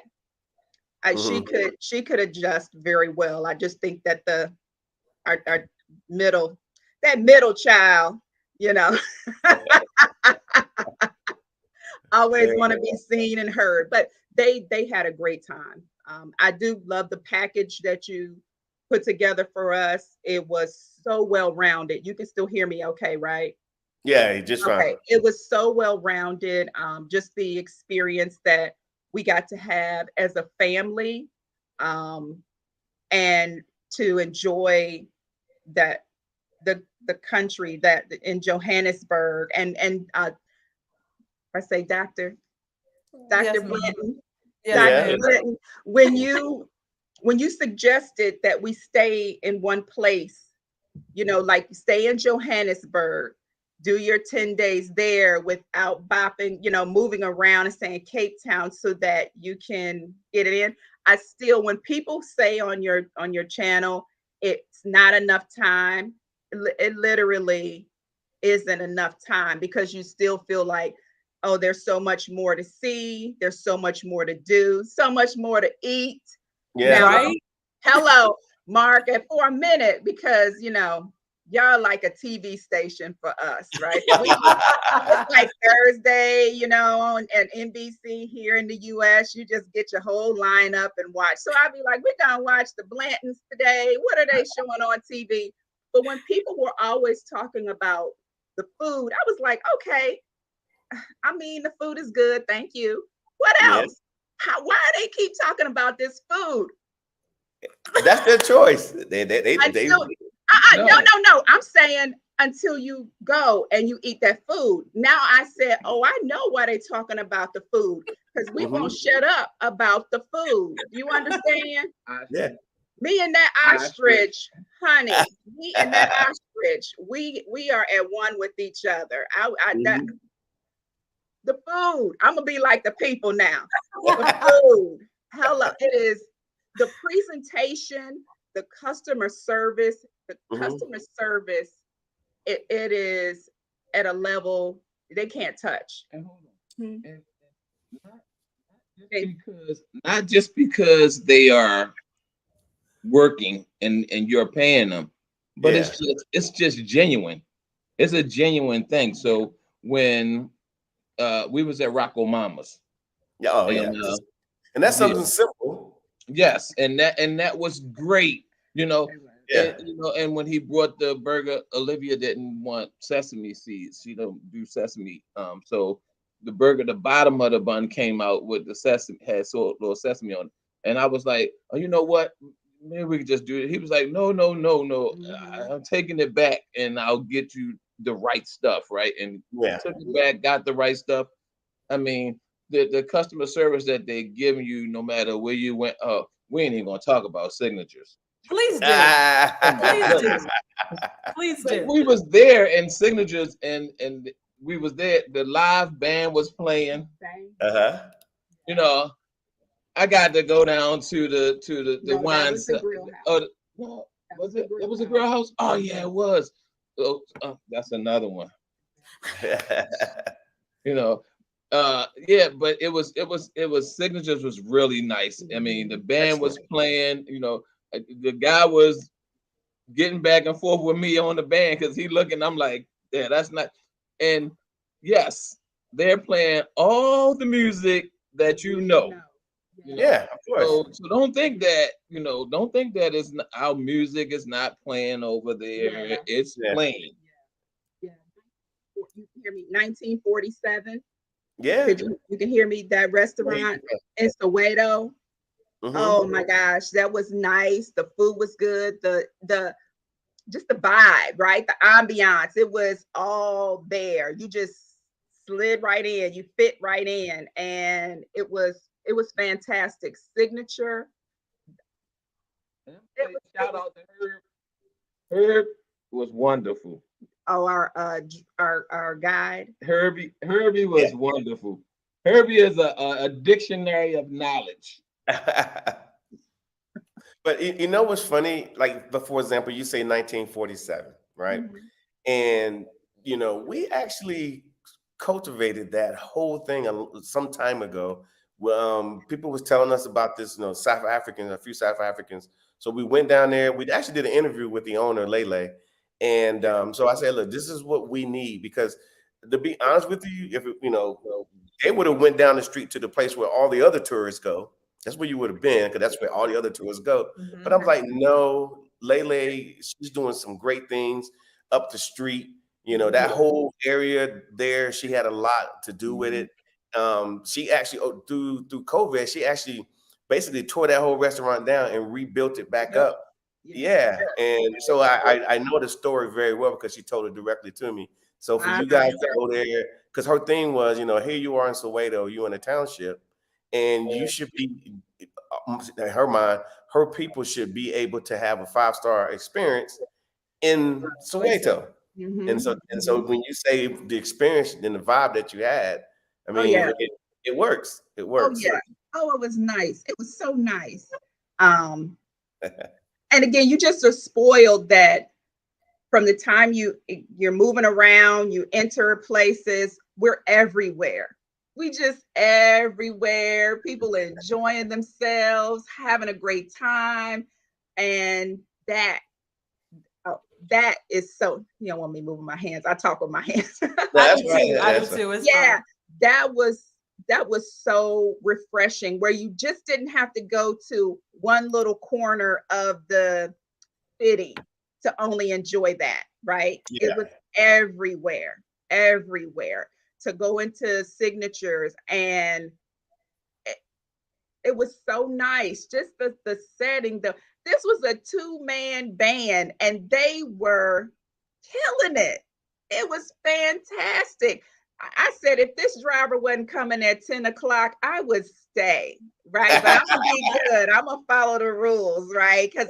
she could adjust very well. I just think that our middle child, you know, always want to be seen and heard. But they had a great time. I do love the package that you put together for us. It was so well rounded. You can still hear me okay, right? Yeah, just fine. Okay. It was so well rounded. Just the experience that we got to have as a family, and to enjoy that the country that in Johannesburg, and I say Dr. Yes, Blanton, yes, Dr. Blanton, when you suggested that we stay in one place, you know, like stay in Johannesburg, do your 10 days there without bopping, you know, moving around and saying Cape Town so that you can get it in. I still, when people say on your channel, it's not enough time, it literally isn't enough time, because you still feel like, oh, there's so much more to see. There's so much more to do, so much more to eat. Yeah. Now, right. hello, Mark, and for a minute, because, you know, y'all like a TV station for us, right? It's like Thursday, you know, on NBC here in the US. You just get your whole lineup and watch. So I'd be like, we're gonna watch the Blantons today. What are they showing on TV? But when people were always talking about the food, I was like, okay, I mean, the food is good, thank you. What else? Why do they keep talking about this food? That's their choice. No. I'm saying until you go and you eat that food. Now I said, oh, I know why they're talking about the food, because we won't shut up about the food. You understand? Yeah. Me and that ostrich, honey. Me and that ostrich. We are at one with each other. The food. I'm gonna be like the people now. The food. Hello, it is the presentation, the customer service. The customer service, it is at a level they can't touch. And hold on. And not just because they are working and you're paying them, but it's just genuine. It's a genuine thing. So when we was at Rocco Mama's, and that's something simple. Yes, and that was great. You know, and when he brought the burger, Olivia didn't want sesame seeds. She don't do sesame. So the burger, the bottom of the bun came out with the sesame, had so little sesame on it. And I was like, oh, you know what? Maybe we could just do it. He was like, no. I'm taking it back, and I'll get you the right stuff, right? And took it back, got the right stuff. I mean, the customer service that they give you, no matter where you went. We ain't even gonna talk about signatures. Please do. Please do. We was there in signatures, and we was there. The live band was playing. Uh-huh. You know, I got to go down to the No, that wine. was the grill house. Oh, no, That was the it? grill It was a house. grill house. Oh yeah, it was. Oh, that's another one. You know, yeah, but it was signatures was really nice. I mean, the band was Excellent. playing. You know, the guy was getting back and forth with me on the band because he looking. I'm like, yeah, that's not. And yes, they're playing all the music that you know. You know, Yeah, of course. so don't think that our music is not playing over there. Yeah. It's Yeah. playing. Yeah. You can hear me. 1947. Yeah. You can hear me. That restaurant in Soweto. Mm-hmm. Oh my gosh, that was nice. The food was good. The just the vibe, right? The ambiance. It was all there. You just slid right in. You fit right in, and it was fantastic. Signature. It was, Shout out to Herb. Herb was wonderful. oh, our guide. Herbie was wonderful. Herbie is a dictionary of knowledge. But you know what's funny? Like, but for example, you say 1947, right? Mhm. And we actually cultivated that whole thing some time ago. People was telling us about this, South Africans, a few South Africans. So we went down there. We actually did an interview with the owner, Lele, and so I said, "Look, this is what we need." Because to be honest with you, if they would have went down the street to the place where all the other tourists go. That's where you would have been, because that's where all the other tourists go. But Mhm. I'm like, no, Lele, she's doing some great things up the street. That whole area there, she had a lot to do with it. She actually, through COVID, she actually basically tore that whole restaurant down and rebuilt it back Yep. up. Yeah, and so I know the story very well because she told it directly to me. So for you guys to go there, because her thing was, here you are in Soweto, you in a township, and you should be, in her mind, her people should be able to have a 5-star experience in Soweto. And Mhm. so when you say the experience and the vibe that you had, I Oh mean, yeah. it works. It Oh works. yeah. Oh, it was nice. It was so nice. Um, and again, you just are spoiled that from the time you're moving around, you enter places, we're everywhere. We just everywhere. People enjoying themselves, having a great time, and that oh, that is so. You don't want me moving my hands. I talk with my hands. I That's do right. too. I do That's right. too. It's Yeah, fun. that was so refreshing, where you just didn't have to go to one little corner of the city to only enjoy that, right? It Yeah. was everywhere, everywhere, to go into signatures, and it, it was so nice. Just the setting. This was a two-man band, and they were killing it. It was fantastic. I said, if this driver wasn't coming at 10 o'clock, I would stay, right? But I'm gonna be good. I'm gonna follow the rules, right? Because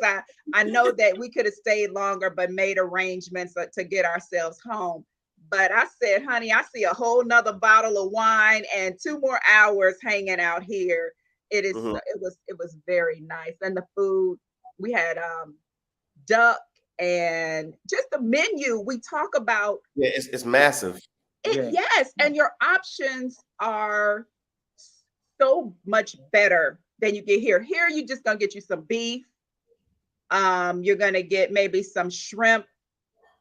I know that we could have stayed longer, but made arrangements to get ourselves home. But I said, honey, I see a whole nother bottle of wine and 2 more hours hanging out here. Mhm. It was very nice. And the food, we had duck, and just the menu we talk about Yeah, it's massive. it. Yeah. Yes, and your options are so much better than you get here. You just gonna get you some beef, you're gonna get maybe some shrimp,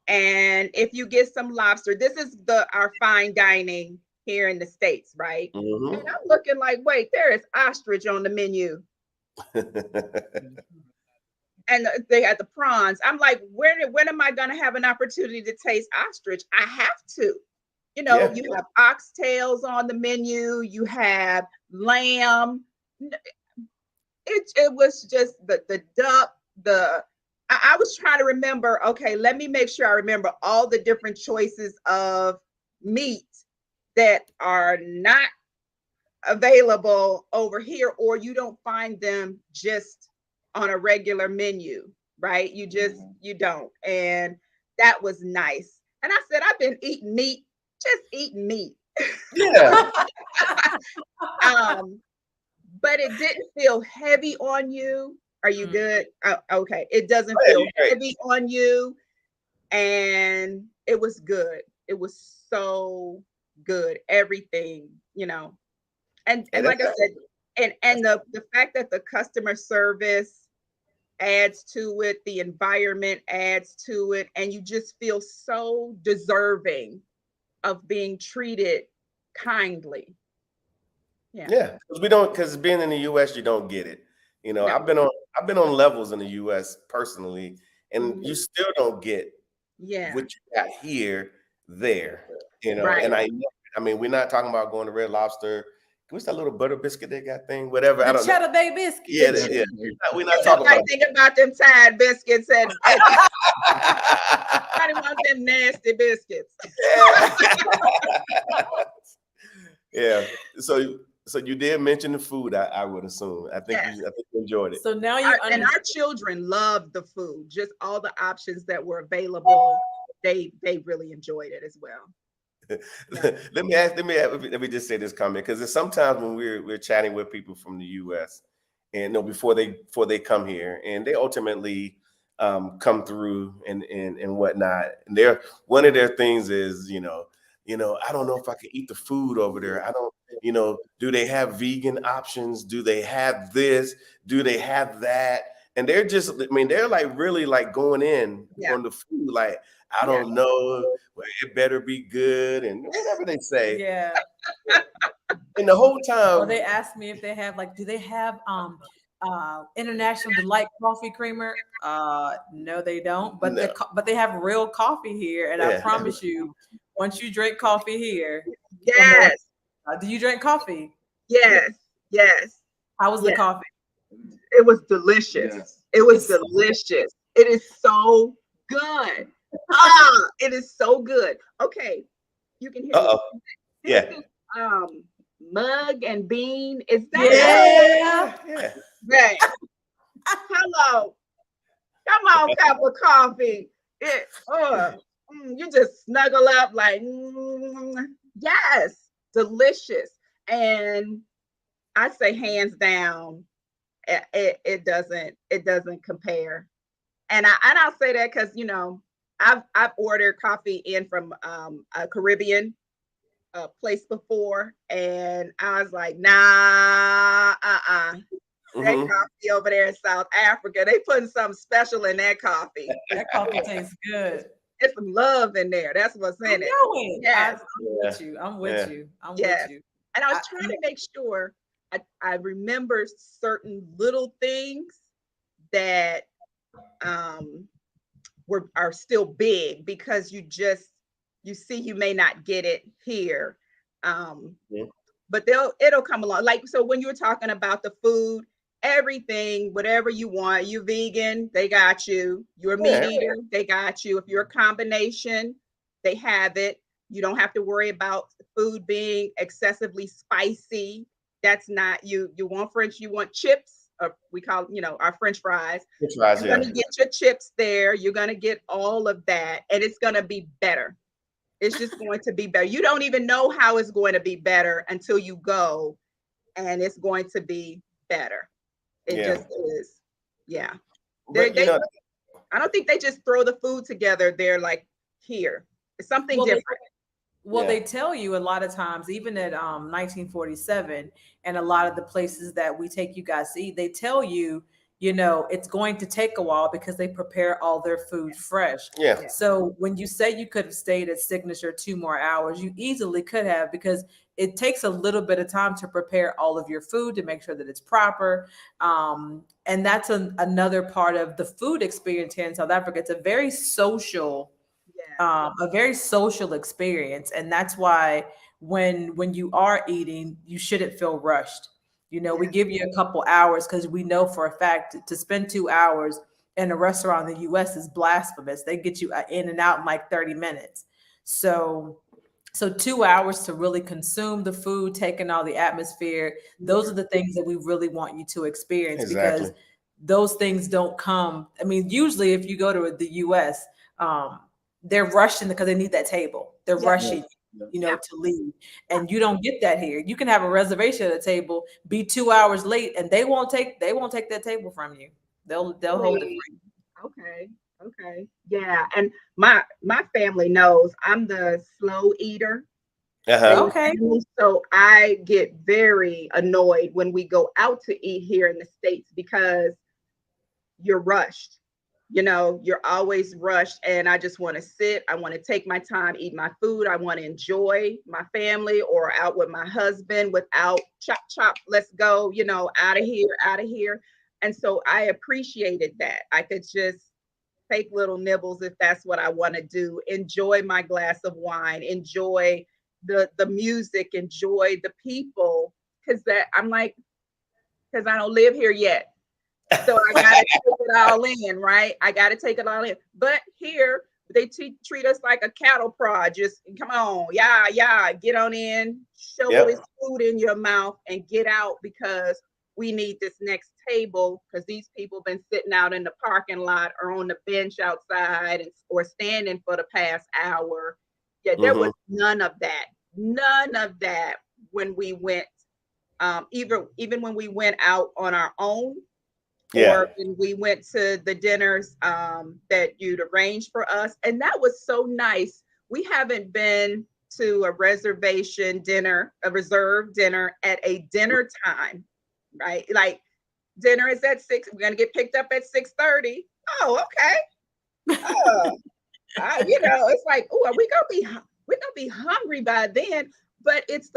and if you get some lobster, this is the our fine dining here in the States, right? And Mhm. I'm looking like, wait, there is ostrich on the menu, and they had the prawns. I'm like, when am I going to have an opportunity to taste ostrich? I have to. Yeah. You have oxtails on the menu, you have lamb. It was just the duck, I was trying to remember, okay, let me make sure I remember all the different choices of meat that are not available over here, or you don't find them just on a regular menu, right? You don't. And that was nice. And I said, I've been eating meat just eating meat. Yeah. But it didn't feel heavy on you. Are you good? Okay. It doesn't Oh, yeah, feel you're great. heavy on you. And it was good. It was so good. Everything, And And like I that's said, and the fact that the customer service adds to it, the environment adds to it, and you just feel so deserving of being treated kindly. yeah, because being in the US, you don't get it. No. I've been on levels in the US personally, and Mhm. you still don't get Yeah. what you got here there. Right. And I mean, we're not talking about going to Red Lobster. What's that little butter biscuit they got thing? Whatever. I The don't know. cheddar bay biscuit. Yeah, The yeah. We're not talking I about think about them Tide biscuits and that. I didn't want them nasty biscuits. Yeah. So you did mention the food, I would assume. I think Yes. you enjoyed it. So now you And understand. our children loved the food, just all the options that were available. They really enjoyed it as well. Let me just say this comment, because sometimes when we're chatting with people from the US, and before they come here, and they ultimately come through and whatnot, and one of their things is I don't know if I can eat the food over there. I don't, do they have vegan options? Do they have this? Do they have that? And they're just, I mean, they're like really like going in Yeah. on the food. Like, I Yeah. don't know, well, it better be good, and whatever they say. Yeah. And the whole Or time, they asked me if they have do they have International Delight coffee creamer? No, they don't. But no, but they have real coffee here, and I yeah. promise you, once you drink coffee here, Yes. do you drink coffee? Yes. Yes. How was the Yes. coffee? It was delicious. Yes. It was It's- delicious. It is so good. It is so good. Okay, you can hear Uh-oh. this Yeah. is mug and bean. Is that Yeah. right? Hello. Come on, cup of coffee. You just snuggle up like yes, delicious. And I say hands down, it doesn't compare. And I'll say that because I've ordered coffee in from a Caribbean place before, and I was like, nah, that Mhm. coffee over there in South Africa, they putting something special in that coffee. That coffee tastes good. There's some love in there. That's what's I in it. know it. Yes. I'm with you. I'm with Yeah. you. I'm Yes. with you. And I was I- trying to make sure I remember certain little things that are still big, because you see you may not get it here. Yeah. But it'll come along. Like, so when you were talking about the food, everything, whatever you want, you vegan, they got you. You're a meat Yeah. eater, they got you. If you're a combination, they have it. You don't have to worry about food being excessively spicy. That's not you. You want French, you want chips, or we call, our French fries. French fries, You're yeah. gonna get your chips there. You're gonna get all of that, and it's gonna be better. It's just going to be better. You don't even know how it's going to be better until you go, and it's going to be better. It Yeah. just is. Yeah. But I don't think they just throw the food together. They're like, here. It's something Well, different. Well, Yeah. they tell you a lot of times, even at 1947, and a lot of the places that we take you guys to eat, they tell you, it's going to take a while because they prepare all their food fresh. Yeah. So when you say you could have stayed at Signature 2 more hours, you easily could have, because it takes a little bit of time to prepare all of your food to make sure that it's proper. And that's another part of the food experience here in South Africa. It's a very social experience, and that's why when you are eating, you shouldn't feel rushed. We give you a couple hours because we know for a fact to spend 2 hours in a restaurant in the US is blasphemous. They get you in and out in like 30 minutes. So 2 hours to really consume the food, take in all the atmosphere. Those are the things that we really want you to experience, Exactly. because those things don't come. I mean, usually if you go to the US, they're rushing because they need that table. They're rushing. to leave. And you don't get that here. You can have a reservation at a table, be 2 hours late, and they won't take that table from you. They'll hold it for you. Okay. Okay. Yeah. And my family knows I'm the slow eater. Uh-huh. Okay. So I get very annoyed when we go out to eat here in the States because you're rushed. You're always rushed. And I just want to sit. I want to take my time, eat my food. I want to enjoy my family or out with my husband without chop, chop, let's go, out of here, out of here. And so I appreciated that. I could just take little nibbles if that's what I want to do. Enjoy my glass of wine, enjoy the music, enjoy the people. Because I don't live here yet. So I got to take it all in, right? I got to take it all in. But here, they treat us like a cattle prod. Just come on, yeah, get on in, shovel this food in your mouth and get out because we need this next table because these people been sitting out in the parking lot or on the bench outside or standing for the past hour. Yeah, there was none of that when we went, even when we went out on our own. Yeah. Or when we went to the dinners that you'd arranged for us. And that was so nice. We haven't been to a reservation dinner, a reserved dinner at a dinner time, right? Like dinner is at 6. We're going to get picked up at 6:30. Oh, okay. It's like, oh, we're going to be hungry by then. But it's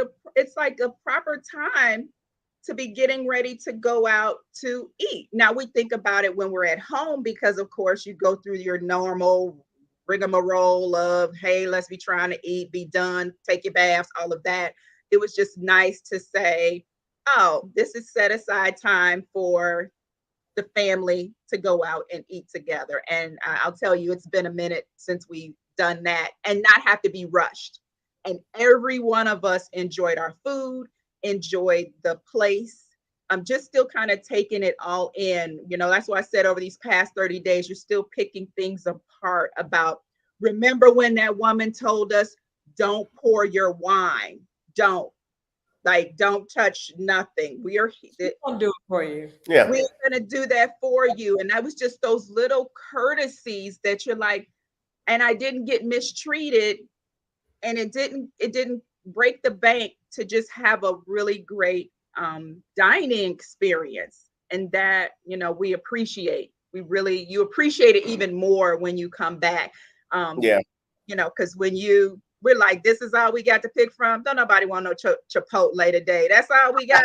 like a proper time to be getting ready to go out to eat. Now we think about it when we're at home because of course you go through your normal rigmarole of, hey, let's be trying to eat, be done, take your baths, all of that. It was just nice to say, oh, this is set aside time for the family to go out and eat together. And I'll tell you, it's been a minute since we've done that and not have to be rushed. And every one of us enjoyed our food, enjoyed the place. I'm just still kind of taking it all in. That's why I said over these past 30 days, you're still picking things apart about, remember when that woman told us, don't pour your wine. Don't touch nothing. I'll do it for you. Yeah. We're going to do that for you. And that was just those little courtesies that you're like, and I didn't get mistreated. And it didn't break the bank to just have a really great dining experience. And that, we appreciate. You appreciate it even more when you come back. Because when we're like, this is all we got to pick from. Don't nobody want no Chipotle today. That's all we got.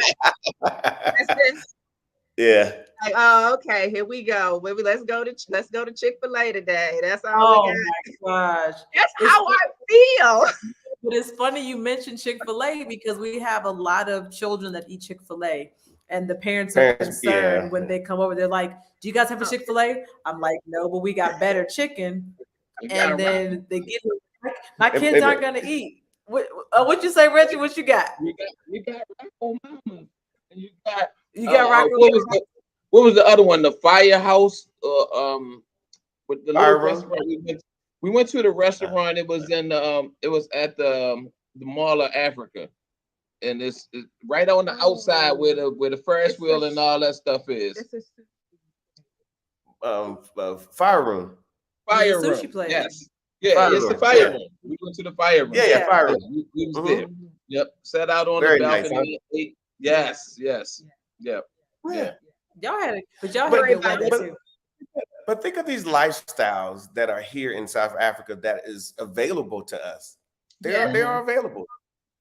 That's this. Yeah. Like, oh, okay, here we go. Maybe let's go to Chick-fil-A today. That's all we got. Oh my gosh. That's how I feel. But it's funny you mentioned Chick-fil-A because we have a lot of children that eat Chick-fil-A. And the parents are concerned when they come over. They're like, do you guys have a Chick-fil-A? I'm like, no, but we got better chicken. And then they get, my kids aren't going to eat. What you say, Reggie? What you got? You got Rocco Mama. And you got Rocco. What was the other one? The Firehouse? With the little Fireroom? restaurant we went to the restaurant. It was it was at the Mall of Africa, and it's right on the outside where the Ferris wheel and all that stuff is. Fire room. Fire room. Sushi place. Yes. Yeah, it's the fire room. We went to the fire room. Yeah, fire room. We was there. Yep. Sat out on Very the balcony. nice, huh? Ate. Yes. Yep. Yeah. Y'all had good weather too. But think of these lifestyles that are here in South Africa that is available to us. They are available.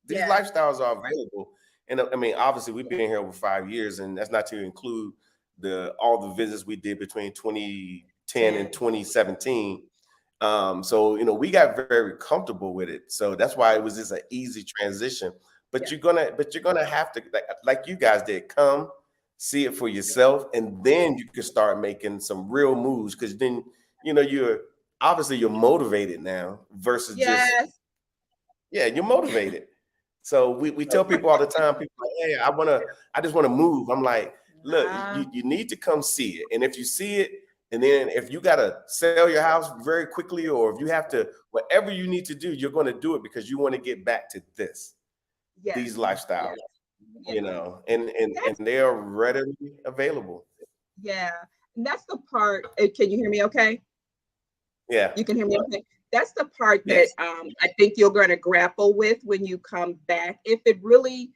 These lifestyles are available. And I mean, obviously, we've been here over 5 years, and that's not to include all the visits we did between 2010 and 2017. So we got very comfortable with it. So that's why it was just an easy transition. But you're gonna have to, like you guys did, come see it for yourself, and then you can start making some real moves, because then you're motivated now versus you're motivated. So we tell people all the time, people like, hey, I just want to move. I'm like, look, you need to come see it, and if you see it, And then if you got to sell your house very quickly, or if you have to, whatever you need to do, you're going to do it because you want to get back to these Yes. lifestyles, Yes. you know, and they are readily available. Yeah. And that's the part. Can you hear me okay? Yeah. You can hear me okay? That's the part that Yes. I think you're going to grapple with when you come back. If it really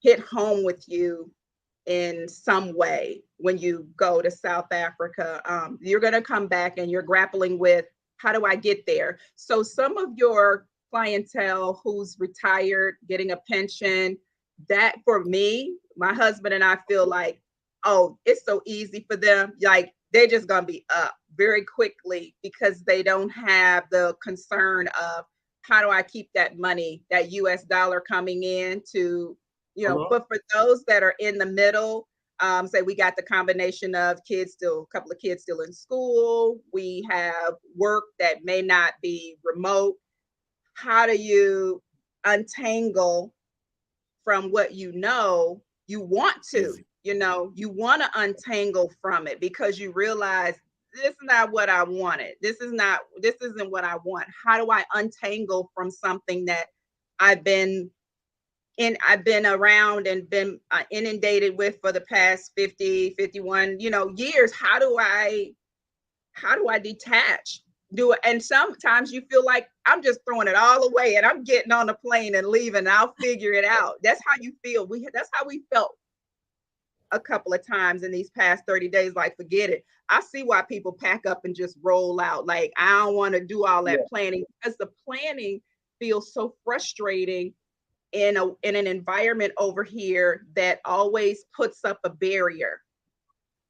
hit home with you in some way when you go to South Africa, you're going to come back and you're grappling with, how do I get there? So some of your clientele who's retired, getting a pension, that for me, my husband and I feel like, oh, it's so easy for them. Like they're just going to be up very quickly because they don't have the concern of, how do I keep that money, that US dollar coming in to, but for those that are in the middle, say we got the combination of a couple of kids still in school, we have work that may not be remote. How do you untangle from what you want to, Easy. you want to untangle from it because you realize this is not what I wanted. This isn't what I want. How do I untangle from something that I've been around and been inundated with for the past 50, 51, years? How do I detach? And sometimes you feel like I'm just throwing it all away and I'm getting on the plane and leaving. And I'll figure it out. That's how you feel. That's how we felt a couple of times in these past 30 days. Like, forget it. I see why people pack up and just roll out. Like, I don't want to do all that planning, because the planning feels so frustrating in an environment over here that always puts up a barrier.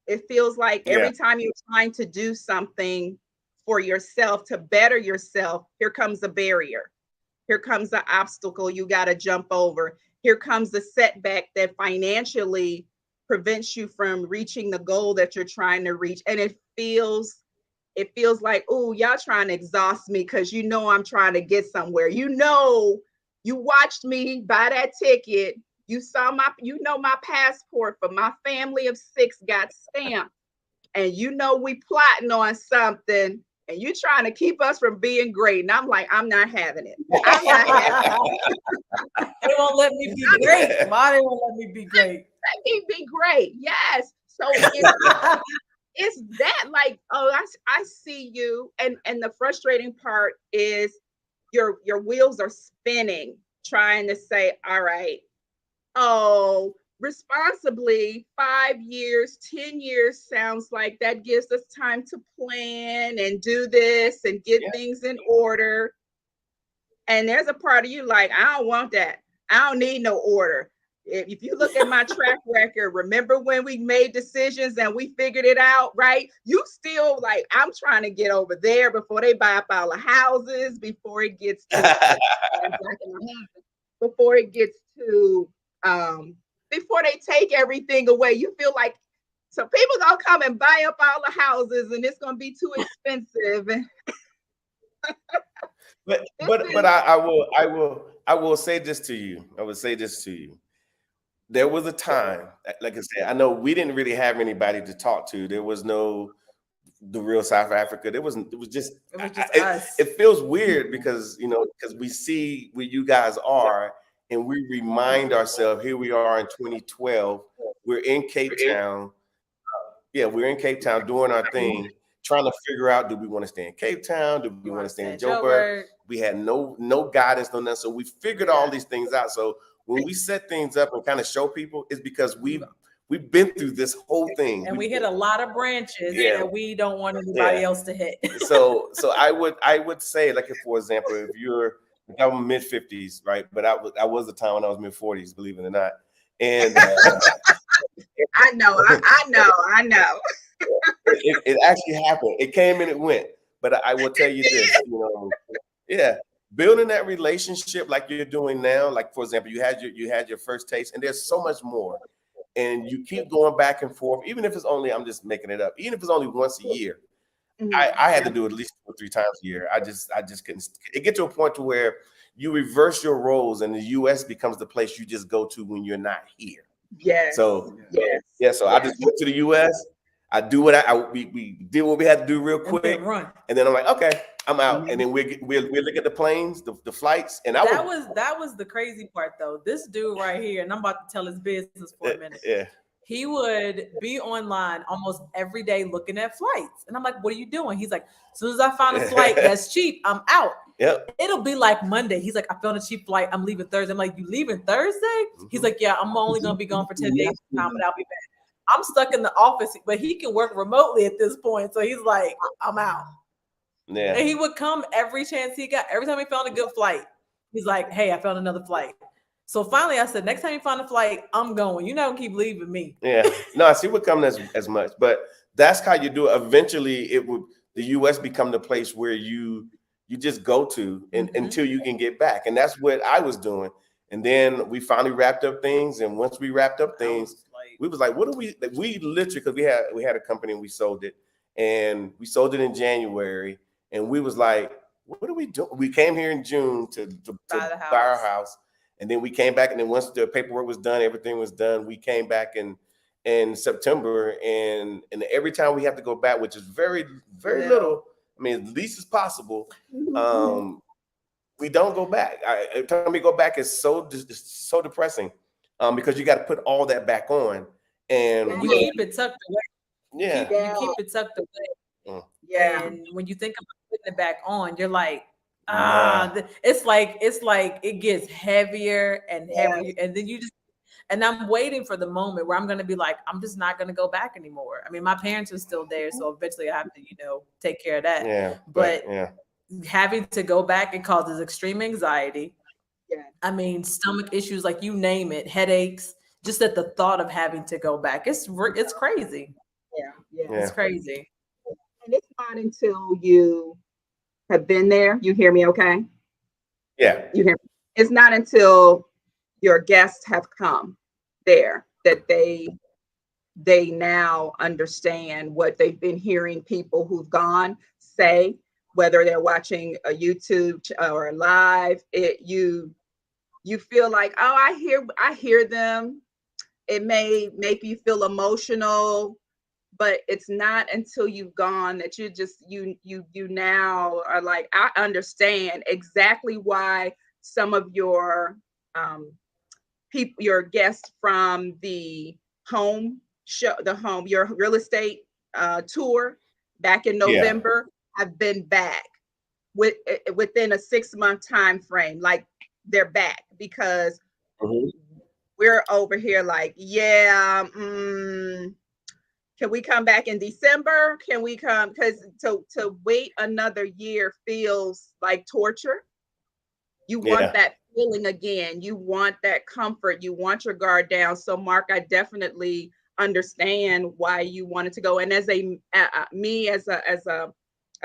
It feels like every time you're trying to do something for yourself to better yourself, here comes a barrier. Here comes the obstacle you got to jump over. Here comes the setback that financially prevents you from reaching the goal that you're trying to reach. And it feels like, oh, y'all trying to exhaust me because I'm trying to get somewhere. You watched me buy that ticket. You saw my passport for my family of 6 got stamped. And we plotting on something, and you trying to keep us from being great. And I'm like, I'm not having it. I'm not having it. They won't let me be great. Why they won't let me be great? Let me be great. Yes. So it's that, like, oh, I see you. And the frustrating part is your wheels are spinning, trying to say, all right, oh, responsibly, 5 years, 10 years sounds like that gives us time to plan and do this and get things in order. And there's a part of you like, I don't want that. I don't need no order. If you look at my track record, remember when we made decisions and we figured it out, right? You still like, I'm trying to get over there before they buy up all the houses, before it gets to before it gets to before they take everything away. You feel like, so people gonna come and buy up all the houses and it's gonna be too expensive. But I will say this to you. I would say this to you. There was a time, like I said, I know we didn't really have anybody to talk to. There was no the real South Africa. It was just us. It feels weird because we see where you guys are and we remind ourselves, here we are in 2012. We're in Cape Town. We're in Cape Town doing our thing, trying to figure out, do we want to stay in Cape Town? Do we want to stay in Joburg? We had no guidance on that. So we figured all these things out. So when we set things up and kind of show people, it's because we've been through this whole thing. And we hit a lot of branches that we don't want anybody else to hit. So I would say, like, if, for example, if you're, I'm mid-50s, right? But I was the time when I was mid-40s, believe it or not. And I know. It actually happened. It came and it went. But I will tell you this, building that relationship like you're doing now, like, for example, you had your first taste, and there's so much more. And you keep going back and forth, even if it's only, I'm just making it up, even if it's only once a year. I had to do it at least 2 or 3 times a year. I just couldn't. It get to a point to where you reverse your roles, and the U.S. becomes the place you just go to when you're not here. Yes. So so I just went to the U.S. I do what we did what we had to do real And quick, then run. and then I'm like, okay, I'm out. And then we look at the planes, the flights, and That was the crazy part though. This dude right here, and I'm about to tell his business for a minute. Yeah. He would be online almost every day looking at flights. And I'm like, what are you doing? He's like, as soon as I find a flight that's cheap, I'm out. Yep. It'll be like Monday. He's like, I found a cheap flight. I'm leaving Thursday. I'm like, you leaving Thursday? He's like, yeah, I'm only going to be gone for 10 days, but I'll be back. I'm stuck in the office, but he can work remotely at this point. So he's like, I'm out. Yeah. And he would come every chance he got. Every time he found a good flight, he's like, hey, I found another flight. So finally, I said, next time you find a flight, I'm going. You don't keep leaving me. Yeah. No, I see what come as much, but that's how you do it. Eventually, the U.S. become the place where you just go to until you can get back, and that's what I was doing. And then we finally wrapped up things, and once we wrapped up things, we was like, what do we? Like, we literally, because we had a company and we sold it in January, and we was like, what are we doing? We came here in June to buy our house. And then we came back, and then once the paperwork was done, everything was done. We came back in September, and every time we have to go back, which is very, very little. I mean, as least as possible. We don't go back. Every time we go back, it's so depressing, because you got to put all that back on, and we keep it tucked away. Yeah, you keep it tucked away. Yeah, and when you think about putting it back on, you're like, it's like it gets heavier and heavier, and then and I'm waiting for the moment where I'm going to be like, I'm just not going to go back anymore. I mean, my parents are still there, so eventually I have to, take care of that. Yeah, but having to go back, it causes extreme anxiety. Yeah, I mean, stomach issues, like you name it, headaches. Just at the thought of having to go back, it's crazy. Yeah, it's crazy. And it's not until you have been there. You hear me? Okay. Yeah. You hear me? It's not until your guests have come there that they now understand what they've been hearing people who've gone say, whether they're watching a YouTube or a live. You feel like, oh, I hear them. It may make you feel emotional, but it's not until you've gone that you now are like, I understand exactly why some of your people, your guests from the your real estate tour back in November have been back within a 6-month time frame. Like, they're back because we're over here like, can we come back in December? Can we come? Because to wait another year feels like torture. You want that feeling again. You want that comfort. You want your guard down. So, Mark, I definitely understand why you wanted to go. And as me as a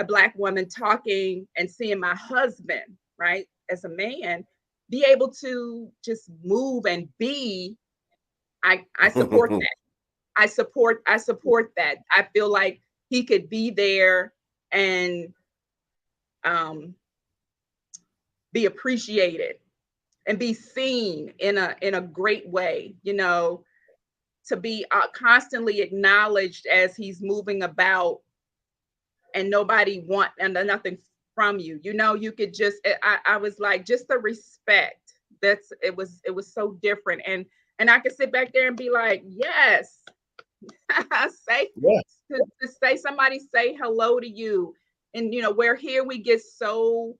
Black woman, talking and seeing my husband, right, as a man, be able to just move and be, I support that. I support that. I feel like he could be there and be appreciated and be seen in a great way, to be constantly acknowledged as he's moving about, and nobody want and nothing from you. You could just, I was like, just the respect. It was so different, and I could sit back there and be like, yes. To say somebody say hello to you, and where here we get so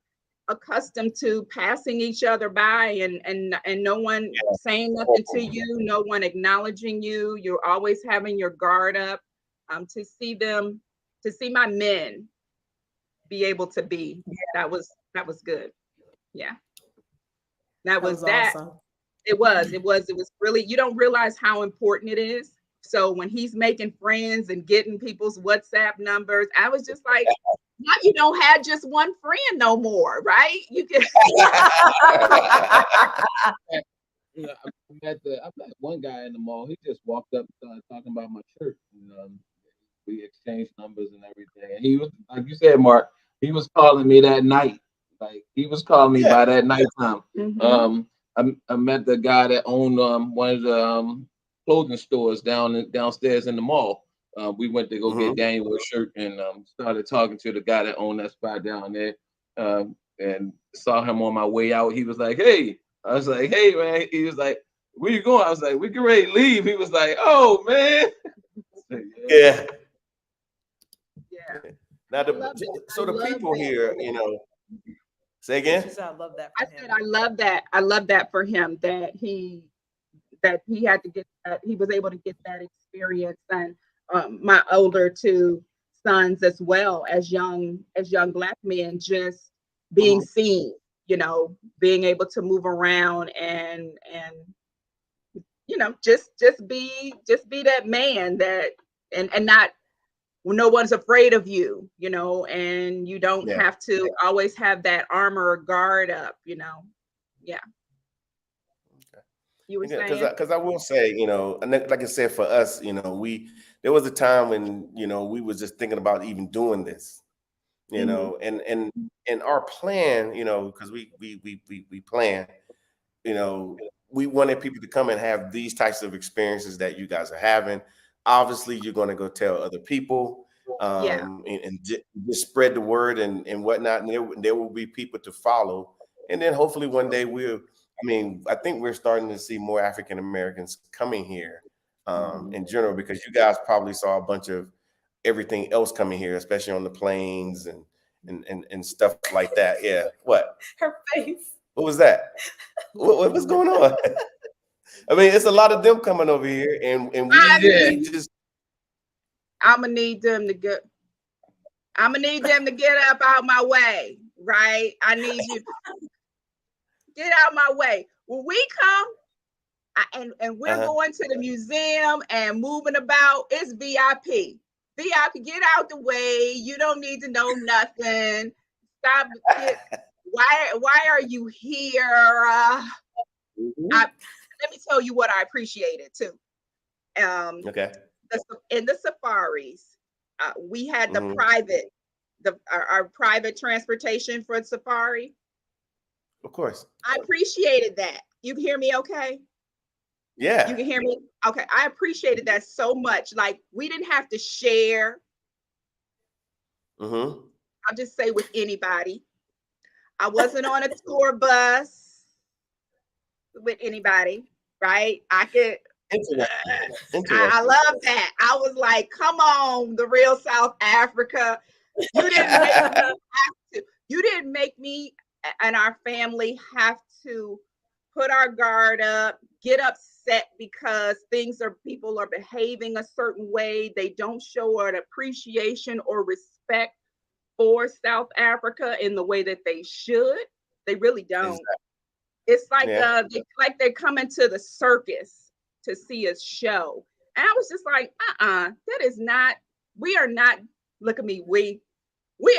accustomed to passing each other by and no one saying nothing to you, no one acknowledging you. You're always having your guard up. To see my men be able to be, that was good. Yeah, that was awesome. It was really, you don't realize how important it is. So when he's making friends and getting people's WhatsApp numbers, I was just like, now you don't have just one friend no more, right? You can. I met one guy in the mall. He just walked up and started talking about my church. And, we exchanged numbers and everything. And he was, like you said, Mark, he was calling me that night. Like, he was calling me by that nighttime. I met the guy that owned one of the clothing stores downstairs in the mall. We went to go get Daniel a shirt and started talking to the guy that owned that spot down there. And saw him on my way out. He was like, "Hey," I was like, "Hey, man." He was like, "Where you going?" I was like, "We get ready to leave." He was like, "Oh, man." Yeah. Yeah. Now, I love that. so I the love people that. here, say again. She said, I love that I for him. said I love that. I love that for him that he had to get that, he was able to get that experience, and my older two sons as well as young Black men just being seen, being able to move around and just be that man that and not, no one's afraid of you, and you don't Yeah. have to always have that armor or guard up, yeah. You were saying? Because I will say, and like I said, for us, there was a time when we was just thinking about even doing this, and our plan, because we plan, we wanted people to come and have these types of experiences that you guys are having. Obviously, you're going to go tell other people, Yeah. and just spread the word and whatnot, and there will be people to follow, and then hopefully one day I think we're starting to see more African Americans coming here in general, because you guys probably saw a bunch of everything else coming here, especially on the planes and stuff like that. Yeah. What? Her face. What was that? What's going on? I mean, it's a lot of them coming over here, and we just. I'm gonna need them to get up out my way, right? I need you get out my way. When we come, and we're going to the museum and moving about, it's VIP. VIP, get out the way. You don't need to know nothing. Stop. Why are you here? Let me tell you what I appreciated too. Okay. In the safaris, we had our private transportation for the safari. Of course. I appreciated that. You can hear me okay? Yeah. You can hear me? Okay. I appreciated that so much. Like, we didn't have to share. I'll just say with anybody. I wasn't on a tour bus with anybody, right? I could. I love that. I was like, come on, the real South Africa. You didn't make me and our family have to put our guard up, get upset because people are behaving a certain way. They don't show an appreciation or respect for South Africa in the way that they should. They really don't. Exactly. It's like they're coming to the circus to see a show. And I was just like, that is not, we are not, look at me, we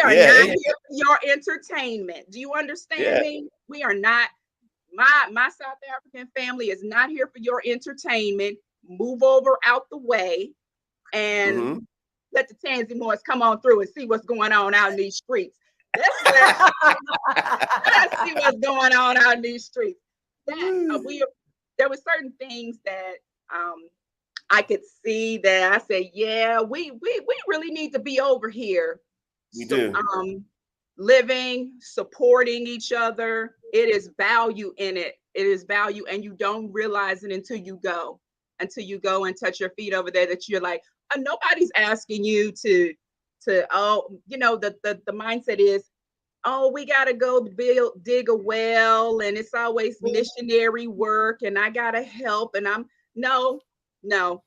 are not here for your entertainment. Do you understand me? We are not, my South African family is not here for your entertainment. Move over out the way and let the Tansy Moors come on through and see what's going on out in these streets. Let's see what's going on out in these streets. There were certain things that I could see that I said, yeah, we really need to be over here. We do. Living, supporting each other. It is value in it. It is value, and you don't realize it until you go and touch your feet over there, that you're like, nobody's asking you to the mindset is, oh, we got to go dig a well, and it's always missionary work, and I got to help, and no. They don't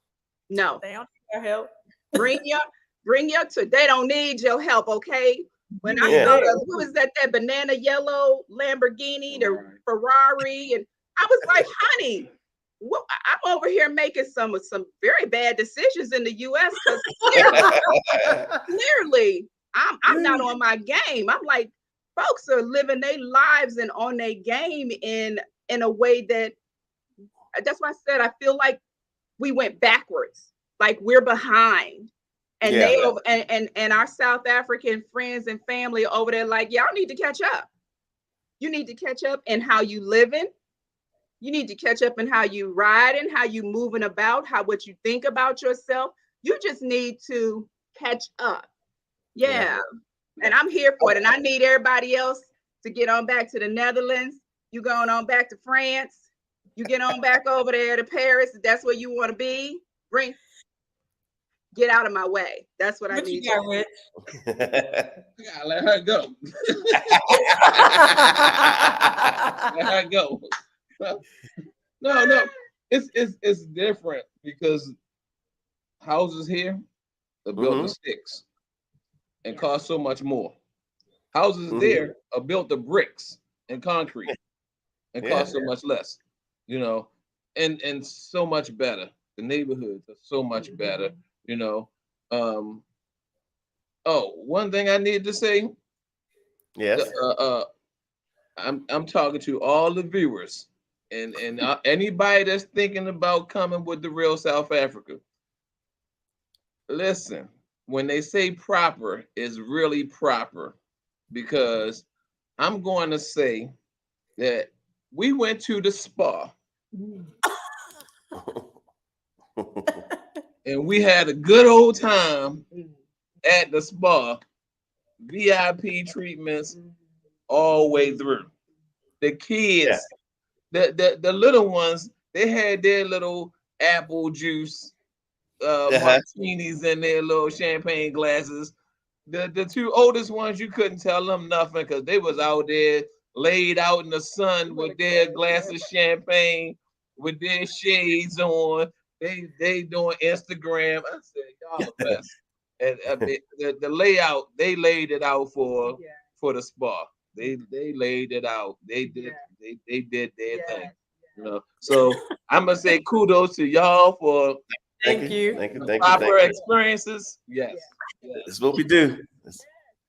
need our help. Bring your they don't need your help, okay? When I saw who was that banana yellow Lamborghini, the Ferrari, and I was like, honey, I'm over here making some very bad decisions in the U.S. because clearly I'm not on my game. I'm like, folks are living their lives and on their game in a way that's why I said I feel like we went backwards, like we're behind. And and our South African friends and family over there, like, y'all need to catch up. You need to catch up in how you living. You need to catch up in how you riding, how you moving about, what you think about yourself. You just need to catch up. Yeah. And I'm here for it. And I need everybody else to get on back to the Netherlands. You going on back to France. You get on back over there to Paris. If that's where you want to be. Get out of my way. That's what I need. You got, Rich? You gotta let her go. Let her go. No. It's different because houses here are built of sticks and cost so much more. Houses there are built of bricks and concrete and cost so much less, you know, and so much better. The neighborhoods are so much better, you know. One thing I need to say. Yes. I'm talking to all the viewers and anybody that's thinking about coming with the real South Africa. Listen, when they say proper, it's really proper, because I'm going to say that we went to the spa and we had a good old time at the spa, VIP treatments all the way through. The kids, the little ones, they had their little apple juice martinis in their little champagne glasses. The two oldest ones, you couldn't tell them nothing because they was out there laid out in the sun with their glass of champagne, with their shades on. They doing Instagram. I said, y'all the best. And the layout, they laid it out for the spa. They laid it out. They did their thing. You know. So I'm gonna say kudos to y'all for Thank you. proper experiences. Yes. That's what we do.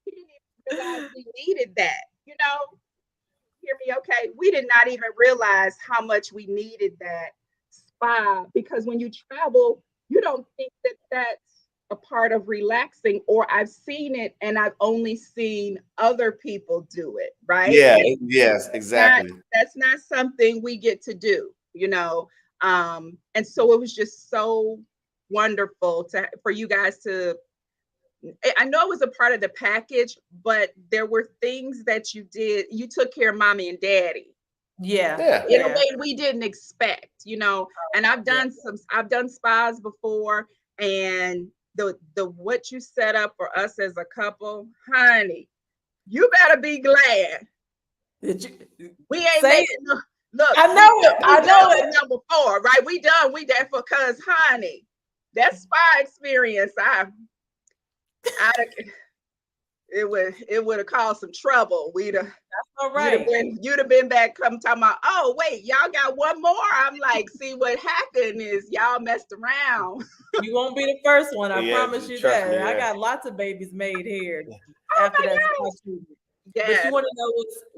We didn't even realize we needed that. You know, hear me? Okay. We did not even realize how much we needed that spa, because when you travel, you don't think that that's a part of relaxing, or I've seen it and I've only seen other people do it, right? Yeah, yes, exactly. That's not something we get to do, you know. And so it was just so wonderful for you guys to, I know it was a part of the package, but there were things that you did. You took care of mommy and daddy. Yeah. In a way we didn't expect, you know. And I've done spas before, and the what you set up for us as a couple, honey, you better be glad. We ain't making look. I know it. Number 4, right? We done because honey, that spa experience, it would have caused some trouble. That's all right. You'd have been back talking about, oh wait, y'all got one more. I'm like, see, what happened is y'all messed around. You won't be the first one. I promise you that. Me, I got lots of babies made here after that. Yeah. But you want to know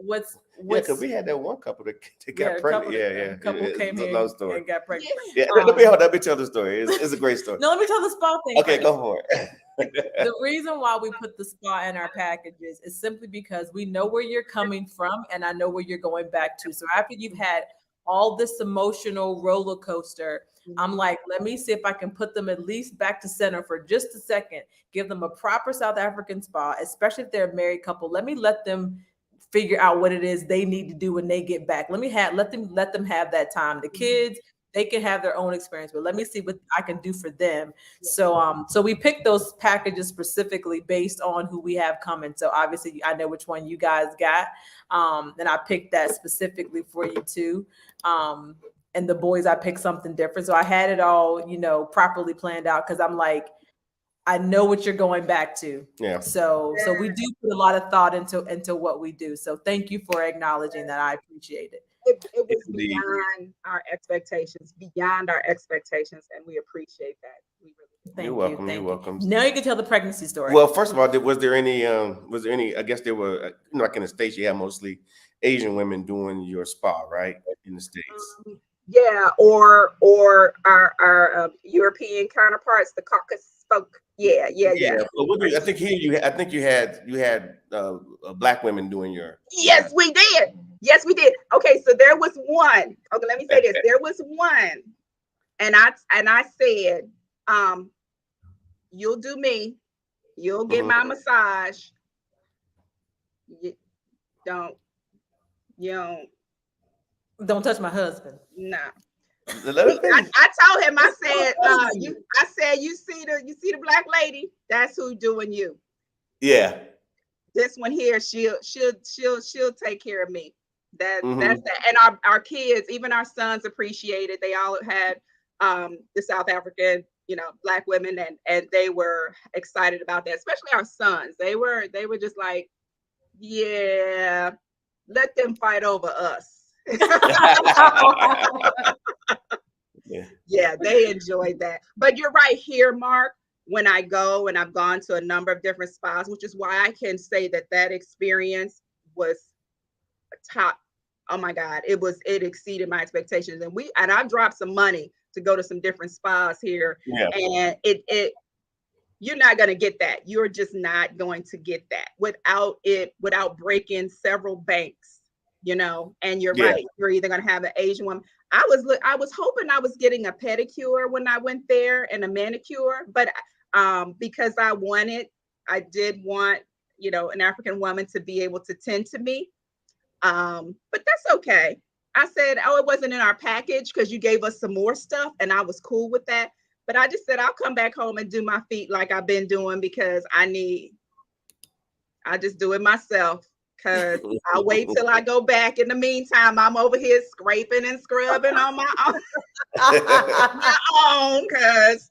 what's because we had that one couple that got pregnant. A couple came here and got pregnant. Yeah, let me tell the story. It's a great story. No, let me tell the spa thing. Okay, go for it. The reason why we put the spa in our packages is simply because we know where you're coming from, and I know where you're going back to. So after you've had all this emotional roller coaster, I'm like, let me see if I can put them at least back to center for just a second, give them a proper South African spa, especially if they're a married couple. Let them figure out what it is they need to do when they get back. Let them have that time. The kids, they can have their own experience, but let me see what I can do for them. So we picked those packages specifically based on who we have coming. So obviously I know which one you guys got. And I picked that specifically for you too. And the boys, I picked something different. So I had it all, properly planned out, because I'm like, I know what you're going back to. Yeah. So we do put a lot of thought into what we do. So thank you for acknowledging that. I appreciate it. It was beyond our expectations, and we appreciate that. We really You're welcome. You're welcome. Now you can tell the pregnancy story. Well, first of all, was there any? I guess there were, like in the States, you have mostly Asian women doing your spa, right? In the States. Yeah, or our European counterparts, the Caucasus folk. Yeah. But I think you had Black women doing your. Yes, we did. Okay, so there was one. Okay, let me say this. There was one, and I said, you'll do me. You'll get my massage. You don't, you Don't touch my husband. no. Let me I told him, I said, you see the black lady? That's who doing you. Yeah. This one here, she'll take care of me. That's Mhm. that. And our kids, even our sons appreciate it. They all had the South African, black women, and they were excited about that, especially our sons. They were just like, yeah, let them fight over us. Yeah. Yeah, they enjoyed that. But you're right here, Mark. When I go, and I've gone to a number of different spas, which is why I can say that experience was top. Oh my God, it exceeded my expectations. And I dropped some money to go to some different spas here. Yeah. And you're not going to get that. You're just not going to get that without breaking several banks, and you're Yeah. right. You're either going to have an Asian woman. I was hoping I was getting a pedicure when I went there and a manicure, but because I did want, an African woman to be able to tend to me. But that's okay. I said, oh, it wasn't in our package because you gave us some more stuff, and I was cool with that. But I just said, I'll come back home and do my feet like I've been doing because I just do it myself because I'll wait till I go back. In the meantime, I'm over here scraping and scrubbing on my own because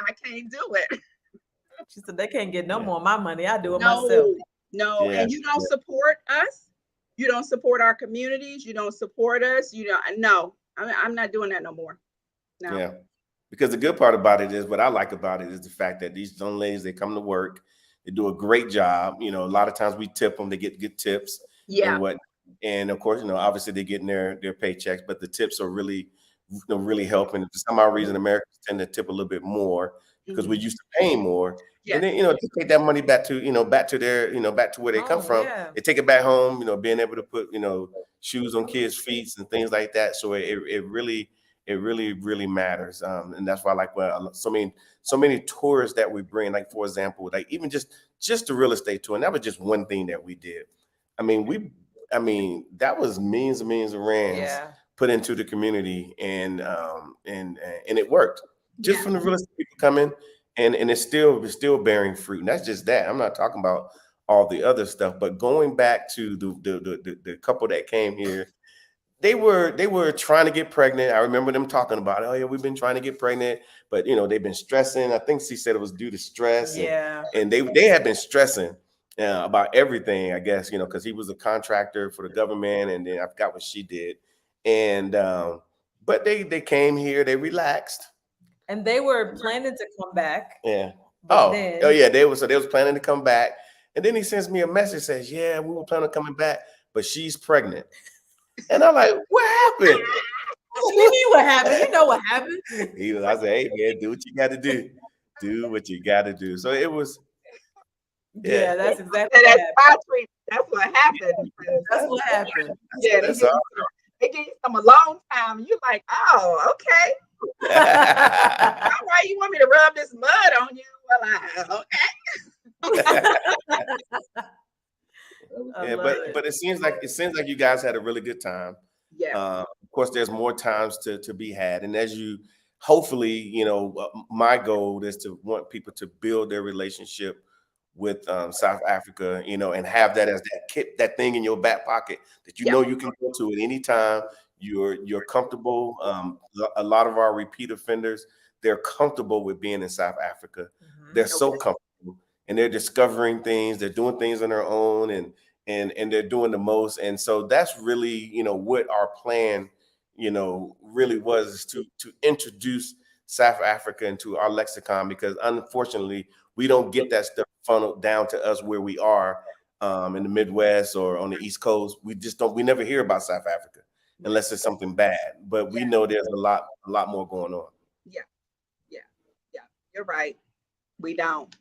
I can't do it. She said they can't get no more of my money. I do it No, myself. no. Yeah. And you don't support us. You don't support our communities. You don't support us. No, I'm not doing that no more. No. Yeah. Because the good part about it is, what I like about it is the fact that these young ladies, they come to work, they do a great job. A lot of times we tip them, they get good tips Yeah. and of course, obviously they're getting their paychecks, but the tips are really, really helping. For some odd reason, Americans tend to tip a little bit more because we're used to paying more. Yes. And then, to take that money back to, back to their, back to where they come from. Yeah. They take it back home, being able to put, shoes on kids' feet and things like that. So it really, really matters. And that's why I like so many tours that we bring, like, for example, like even just the real estate tour. And that was just one thing that we did. I mean, that was millions and millions of rands put into the community, and it worked. Just from the real estate people coming, and it's still bearing fruit. And that's just that. I'm not talking about all the other stuff, but going back to the couple that came here, they were trying to get pregnant. I remember them talking about, oh yeah, we've been trying to get pregnant, but they've been stressing. I think she said it was due to stress. Yeah. And they had been stressing about everything, I guess, because he was a contractor for the government, and then I forgot what she did. And but they came here, they relaxed. And they were planning to come back. Yeah. But Oh yeah, they was planning to come back. And then he sends me a message, says, yeah, we were planning on coming back, but she's pregnant. And I'm like, what happened? What do you mean what happened? You know what happened. I said, hey man, do what you got to do. Do what you got to do. So it was. Yeah, that's exactly That's what That's what happened. That's what happened. Yeah, That's they give you some alone time. And you're like, oh, okay. All right, you want me to rub this mud on you? Well, okay. Yeah, but it seems like you guys had a really good time. Yeah. Of course, there's more times to be had, and as you hopefully, my goal is to want people to build their relationship with South Africa, and have that as that thing in your back pocket that you can go to at any time. You're comfortable. A lot of our repeat offenders, they're comfortable with being in South Africa. They're so comfortable, and they're discovering things. They're doing things on their own, and they're doing the most. And so that's really, what our plan, really was, is to introduce South Africa into our lexicon, because unfortunately we don't get that stuff funneled down to us where we are in the Midwest or on the East Coast. We never hear about South Africa unless it's something bad, but we know there's a lot more going on. Yeah. You're right. We don't.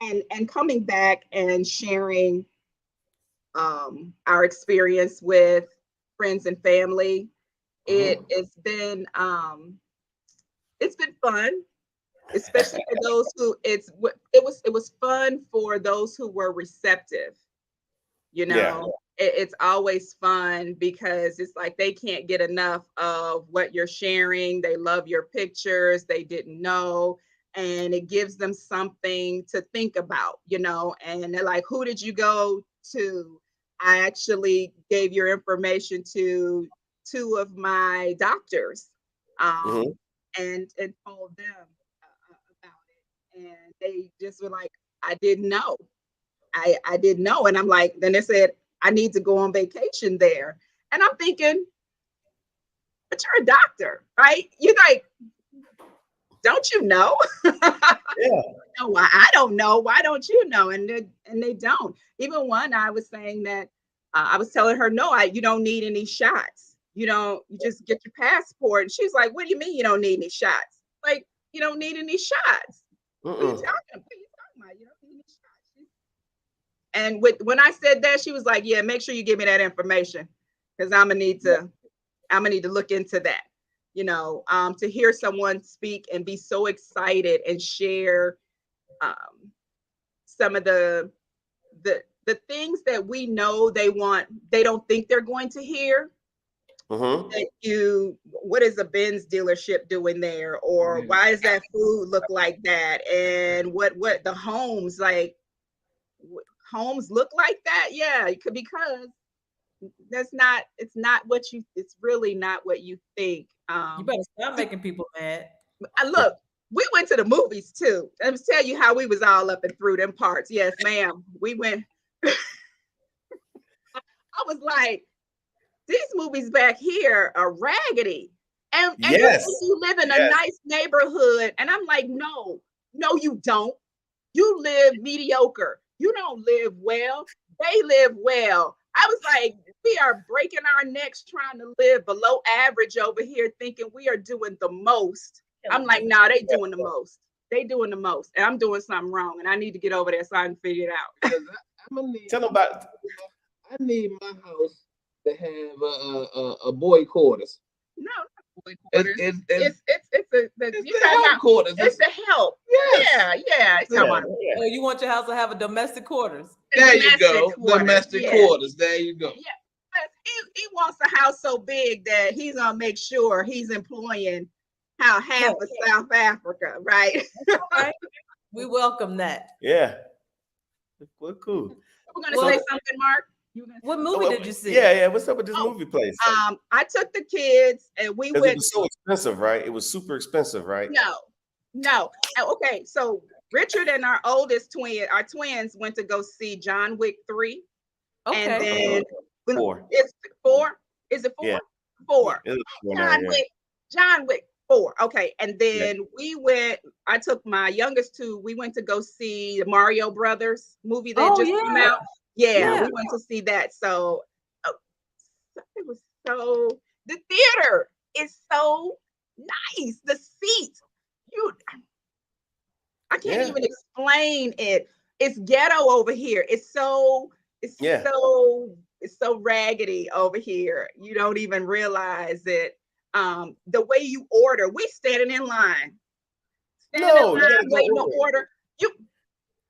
And coming back and sharing our experience with friends and family, it's been fun. especially for those who it was fun for those who were receptive. You Yeah. know, it's always fun because it's like they can't get enough of what you're sharing. They love your pictures. They didn't know. And it gives them something to think about, and they're like, who did you go to? I actually gave your information to two of my doctors, Hmm. and told them about it. And they just were like, I didn't know. I didn't know. And I'm like, then they said, I need to go on vacation there. And I'm thinking, but you're a doctor, right? You're like, don't you know? Yeah. No, I don't know. Why don't you know? And they don't. Even one, I was saying that I was telling her, no, you don't need any shots. You just get your passport. And she's like, what do you mean you don't need any shots? Like, you don't need any shots. What are you Mm-mm. talking about? You don't need any shots. And when I said that, she was like, yeah, make sure you give me that information because I'm gonna need to look into that. To hear someone speak and be so excited and share some of the things that we know they don't think they're going to hear. Hmm. What is a Benz dealership doing there, or why does that food look like that, and what the homes like homes look like that? Yeah, it could, because it's really not what you think. You better stop making people mad. Look, we went to the movies too. Let me tell you how we was all up and through them parts. Yes, ma'am. We went. I was like, these movies back here are raggedy. And you Yes. think you live in a Yes. nice neighborhood. And I'm like, no, you don't. You live mediocre. You don't live well. They live well. I was like, we are breaking our necks trying to live below average over here, thinking we are doing the most. I'm like, nah, they doing the most. They doing the most. And I'm doing something wrong. And I need to get over there so I can figure it out. Because I'm gonna need. Tell them about. I need my house to have a boy quarters. No, not boy quarters. It's the help quarters. It's the help. Yes. Yeah. It's talking about Oh, you want your house to have a domestic quarters? There you go. quarters, Domestic yeah. quarters. There you go. Yeah. But he wants a house so big that he's gonna make sure he's employing half of South Africa, right? Right. We welcome that. Yeah. Well, cool. We're gonna Well, say something, Mark. What movie did you see? Yeah. What's up with this movie place? I took the kids and we Because went. it was so expensive, right? It was super expensive, right? No. Okay, so Richard and our twins went to go see John Wick 3. Okay. And then 4. It's 4. Is it 4? Yeah. 4. It was 4 now, yeah. John Wick 4. Okay. And then I took my youngest two, we went to go see the Mario Brothers movie that just came out. Yeah, we went to see that. So it was the theater is so nice. The seats, I can't even explain it. It's ghetto over here. It's so raggedy over here. You don't even realize it. The way you order, we standing in line. Waiting to order.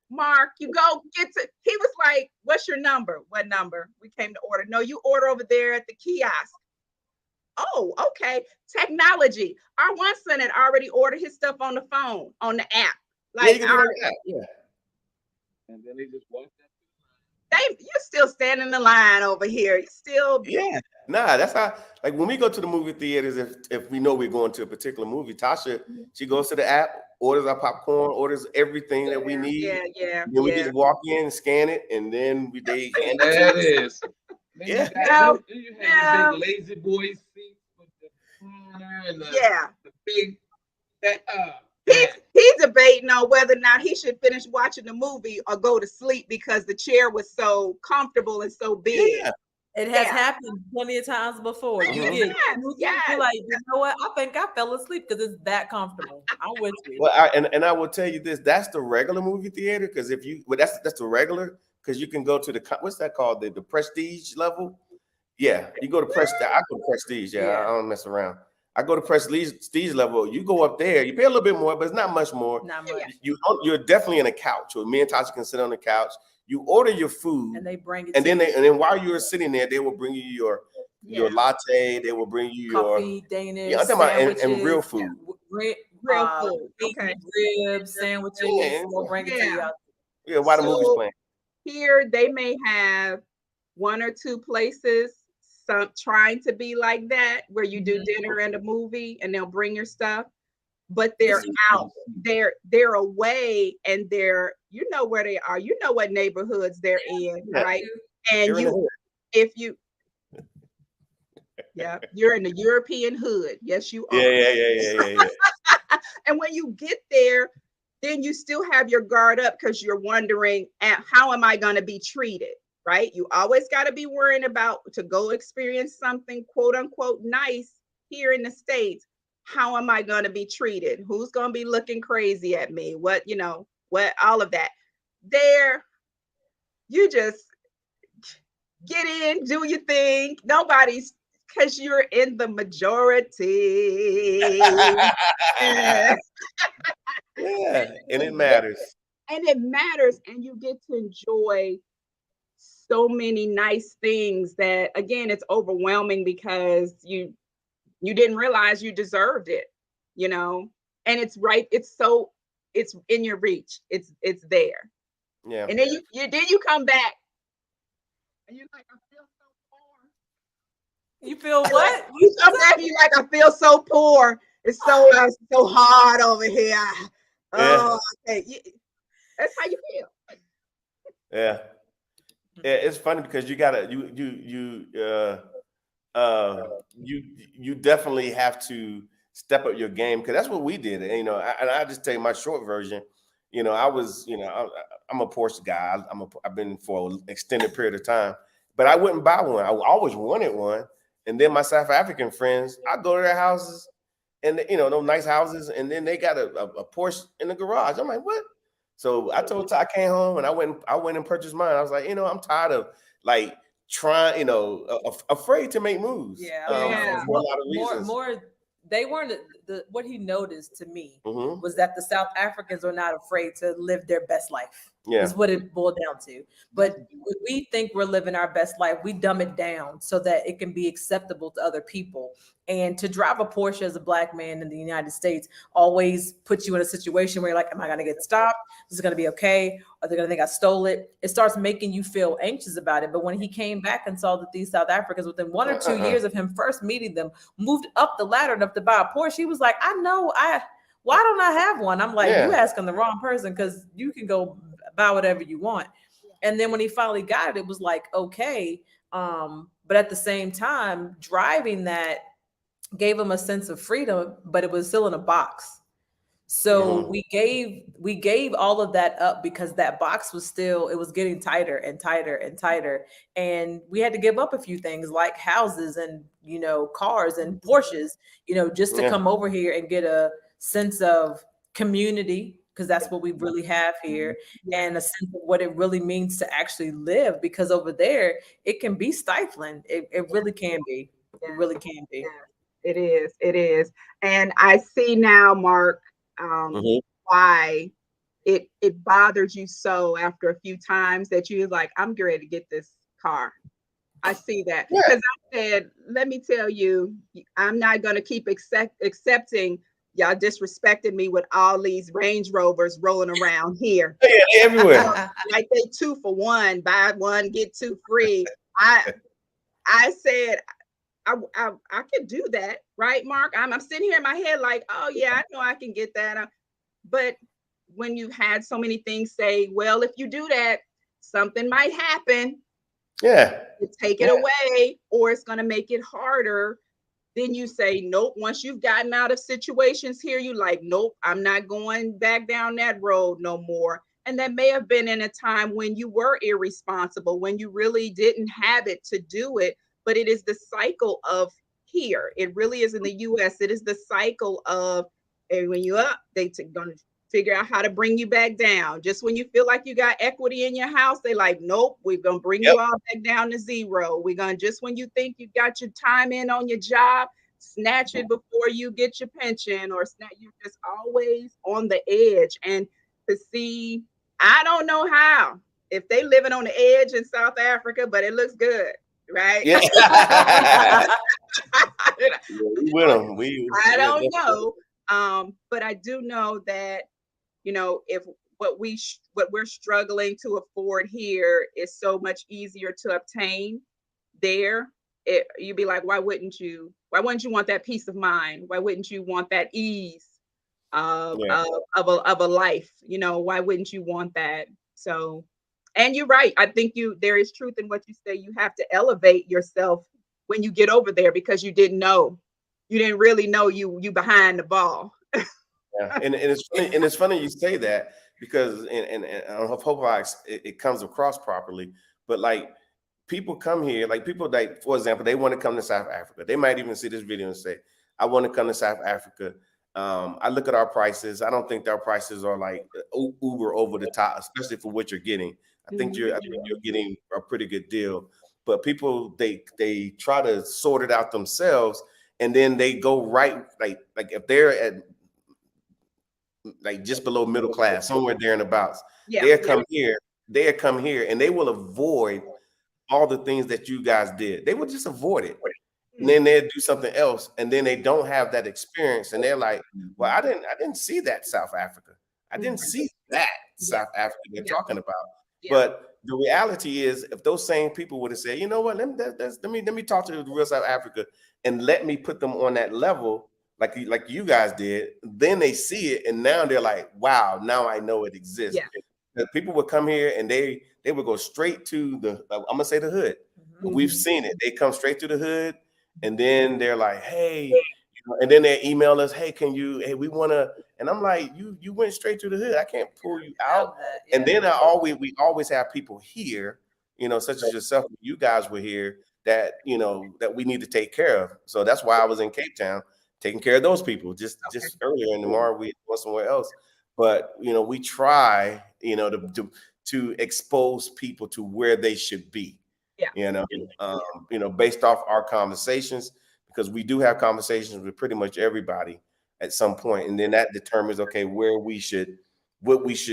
Mark, you go get to. He was like, "What's your number? What number?" We came to order. No, you order over there at the kiosk. Oh, okay. Technology. Our one son had already ordered his stuff on the phone, on the app. Like, yeah. And then they just walked up. You're still standing in the line over here. You still. Yeah. Nah, that's how. Like when we go to the movie theaters, if we know we're going to a particular movie, Tasha, she goes to the app, orders our popcorn, orders everything that we need. Yeah. Then we just walk in, scan it, and then they hand There it it to us. is. Then Yeah. you have the big lazy boy seats with the corner and the big He's debating on whether or not he should finish watching the movie or go to sleep because the chair was so comfortable and so big. Yeah. It has happened plenty of times before. You get you're like, you know what? I think I fell asleep because it's that comfortable. I'm with you. Well, and I will tell you this: that's the regular movie theater. Because that's the regular. Because you can go to what's that called? The prestige level. Yeah, you go to prestige. I go to prestige. Yeah, I don't mess around. I go to prestige level. You go up there, you pay a little bit more, but it's not much more. Not much. You're definitely in a couch. So me and Tasha can sit on the couch. You order your food, And they bring it. and then while you're sitting there, they will bring you your latte. They will bring you coffee, Danish, I'm talking sandwiches, about and real food. Real food. Okay. Ribs, sandwiches. Yeah. We'll bring it to you. Yeah, while the movie's playing. Here they may have one or two places some trying to be like that where you do dinner and a movie and they'll bring your stuff, but they're out. They're away and they're where they are. You know what neighborhoods they're in, right? And you're in the European hood. Yes, you are. Yeah. And when you get there, then you still have your guard up because you're wondering, how am I going to be treated? Right? You always got to be worrying about to go experience something quote unquote nice here in the States. How am I going to be treated? Who's going to be looking crazy at me? What all of that. There, you just get in, do your thing. Nobody's, because you're in the majority. Yeah, and it matters. And it matters, and you get to enjoy so many nice things that, again, it's overwhelming because you didn't realize you deserved it, and it's right. It's in your reach. It's there. Yeah. And then you come back and you're like, I feel so poor. You feel what? You come back and you're like, I feel so poor. It's so hard over here. Oh, okay. That's how you feel. Yeah. Yeah, it's funny because you definitely have to step up your game, because that's what we did. And I just tell you my short version. I was, I'm a Porsche guy. I've been for an extended period of time, but I wouldn't buy one. I always wanted one. And then my South African friends, I go to their houses, and those nice houses, and then they got a Porsche in the garage. I'm like, what? So I told Ty, I came home and I went and purchased mine. I was like, I'm tired of like trying, afraid to make moves. Yeah. For a lot of reasons. More, they weren't what he noticed to me Mm-hmm. was that the South Africans are not afraid to live their best life. Yeah. Is what it boiled down to. But when we think we're living our best life, we dumb it down so that it can be acceptable to other people. And to drive a Porsche as a Black man in the United States always puts you in a situation where you're like, am I going to get stopped? Is it going to be okay? Are they going to think I stole it? It starts making you feel anxious about it. But when he came back and saw that these South Africans, within 1 or 2 years of him first meeting them, moved up the ladder enough to buy a Porsche, he was like, why don't I have one? I'm like, you asking the wrong person, because you can go buy whatever you want. And then when he finally got it, it was like, okay. But at the same time, driving that gave him a sense of freedom, but it was still in a box. So we gave all of that up because that box was still, it was getting tighter and tighter and tighter. And we had to give up a few things like houses and, cars and Porsches, just to come over here and get a sense of community, because that's what we really have here, and a sense of what it really means to actually live, because over there, it can be stifling. It really can be. It really can be. It is. And I see now, Mark, why it bothers you so after a few times that you're like, I'm ready to get this car. I see that. Because I said, let me tell you, I'm not going to keep accepting y'all disrespecting me with all these Range Rovers rolling around here. Yeah, everywhere. Like they 2 for 1, buy 1, get 2 free. I said, I could do that, right, Mark? I'm sitting here in my head like, oh yeah, I know I can get that. But when you had so many things say, well, if you do that, something might happen. Yeah. You take it away, or it's going to make it harder. Then you say, nope. Once you've gotten out of situations here, you like, nope, I'm not going back down that road no more. And that may have been in a time when you were irresponsible, when you really didn't have it to do it. But it is the cycle of here. It really is in the US. It is the cycle of, and when you're up, they're going to figure out how to bring you back down. Just when you feel like you got equity in your house, they like, nope, we're going to bring you all back down to zero. We're going to, just when you think you got your time in on your job, snatch it before you get your pension, or you're just always on the edge. And to see, I don't know how, if they living on the edge in South Africa, but it looks good, right? Yeah. I We with them. Yeah, don't know. But I do know that, if what we're struggling to afford here is so much easier to obtain there, you'd be like, why wouldn't you want that peace of mind? Why wouldn't you want that ease of yeah. of a life? Why wouldn't you want that? So, and you're right. I think there is truth in what you say. You have to elevate yourself when you get over there, because you didn't really know you behind the ball. Yeah. And it's funny you say that, because and I hope it comes across properly, but like, people come here, like people that, for example, they want to come to South Africa. They might even see this video and say, I want to come to South Africa. I look at our prices. I don't think our prices are like uber over the top, especially for what you're getting. I think you're getting a pretty good deal. But people, they try to sort it out themselves, and then they go right, like if they're at like just below middle class, somewhere there in abouts, Yeah. they'll come here, and they will avoid all the things that you guys did. They will just avoid it. And then they'll do something else, and then they don't have that experience, and they're like, well, I didn't see that South Africa. I didn't see that South Africa they're talking about. Yeah. But the reality is, if those same people would have said, you know what, let me talk to the real South Africa, and let me put them on that level, like you guys did, then they see it, and now they're like, wow, now I know it exists. Yeah. The people would come here, and they would go straight to I'm gonna say the hood. We've seen it. They come straight to the hood, and then they're like, hey, and then they email us, hey, we want to, and I'm like, you went straight to the hood. I can't pull you out. And then we always have people here, such as yourself, you guys were here, that, that we need to take care of. So that's why I was in Cape Town taking care of those people just earlier, and tomorrow we went somewhere else. But, we try, to expose people to where they should be. Yeah. Based off our conversations, because we do have conversations with pretty much everybody at some point, and then that determines, okay, what we should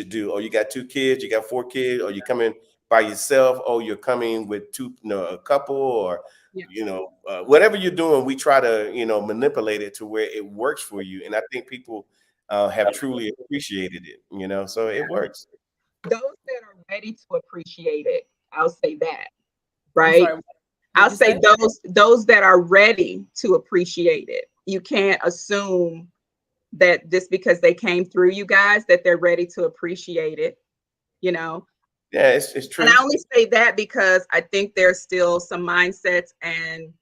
do. Oh, you got 2 kids, you got 4 kids, or you coming by yourself, or you're coming with a couple, or whatever you're doing, we try to manipulate it to where it works for you. And I think people have truly appreciated it, so it works. Those that are ready to appreciate it, I'll say that. Right. I'll say those that are ready to appreciate it. You can't assume that just because they came through you guys that they're ready to appreciate it. Yeah, it's true. And I only say that because I think there's still some mindsets and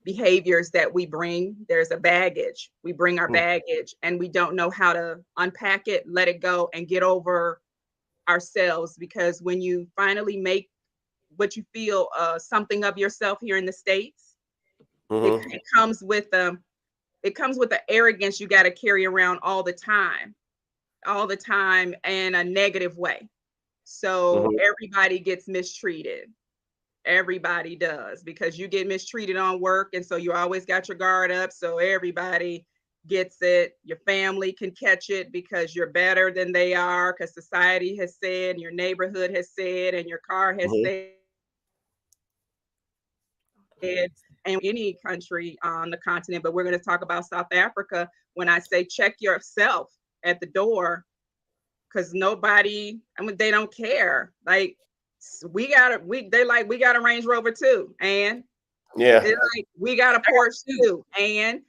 behaviors that we bring. There's a baggage. We bring our baggage, and we don't know how to unpack it, let it go, and get over ourselves. Because when you finally make what you feel something of yourself here in the States, it comes with the arrogance you got to carry around all the time in a negative way. So everybody gets mistreated. Everybody does, because you get mistreated on work, and so you always got your guard up, so everybody gets it. Your family can catch it because you're better than they are, because society has said, and your neighborhood has said, and your car has said. And any country on the continent, but we're going to talk about South Africa. When I say check yourself at the door, because they don't care. Like, we got a Range Rover too, and we got a Porsche too, and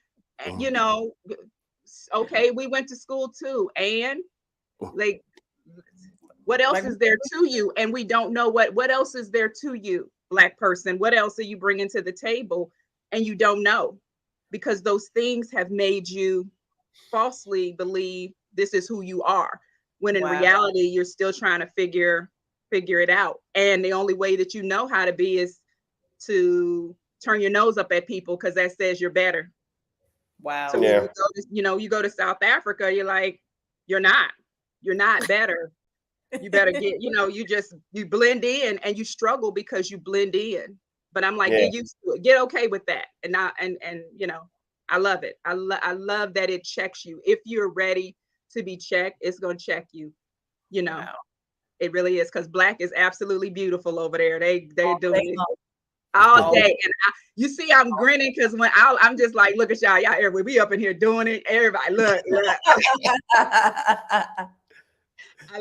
okay, we went to school too, and like, what else is there to you? And we don't know what else is there to you, Black person. What else are you bringing to the table? And you don't know, because those things have made you falsely believe this is who you are, when in reality you're still trying to figure it out. And the only way that you know how to be is to turn your nose up at people, because that says you're better. Wow. So when you go to South Africa, you're like, you're not better. You better get, you blend in, and you struggle because you blend in. But I'm like, get used to it, get okay with that. And I love it. I love that it checks you. If you're ready to be checked, it's going to check you. You know, Wow. it really is, because Black is absolutely beautiful over there. They All doing day it long. all All day. And you see, I'm grinning because when I'm just like, look at y'all everywhere. We up in here doing it. Everybody, look. I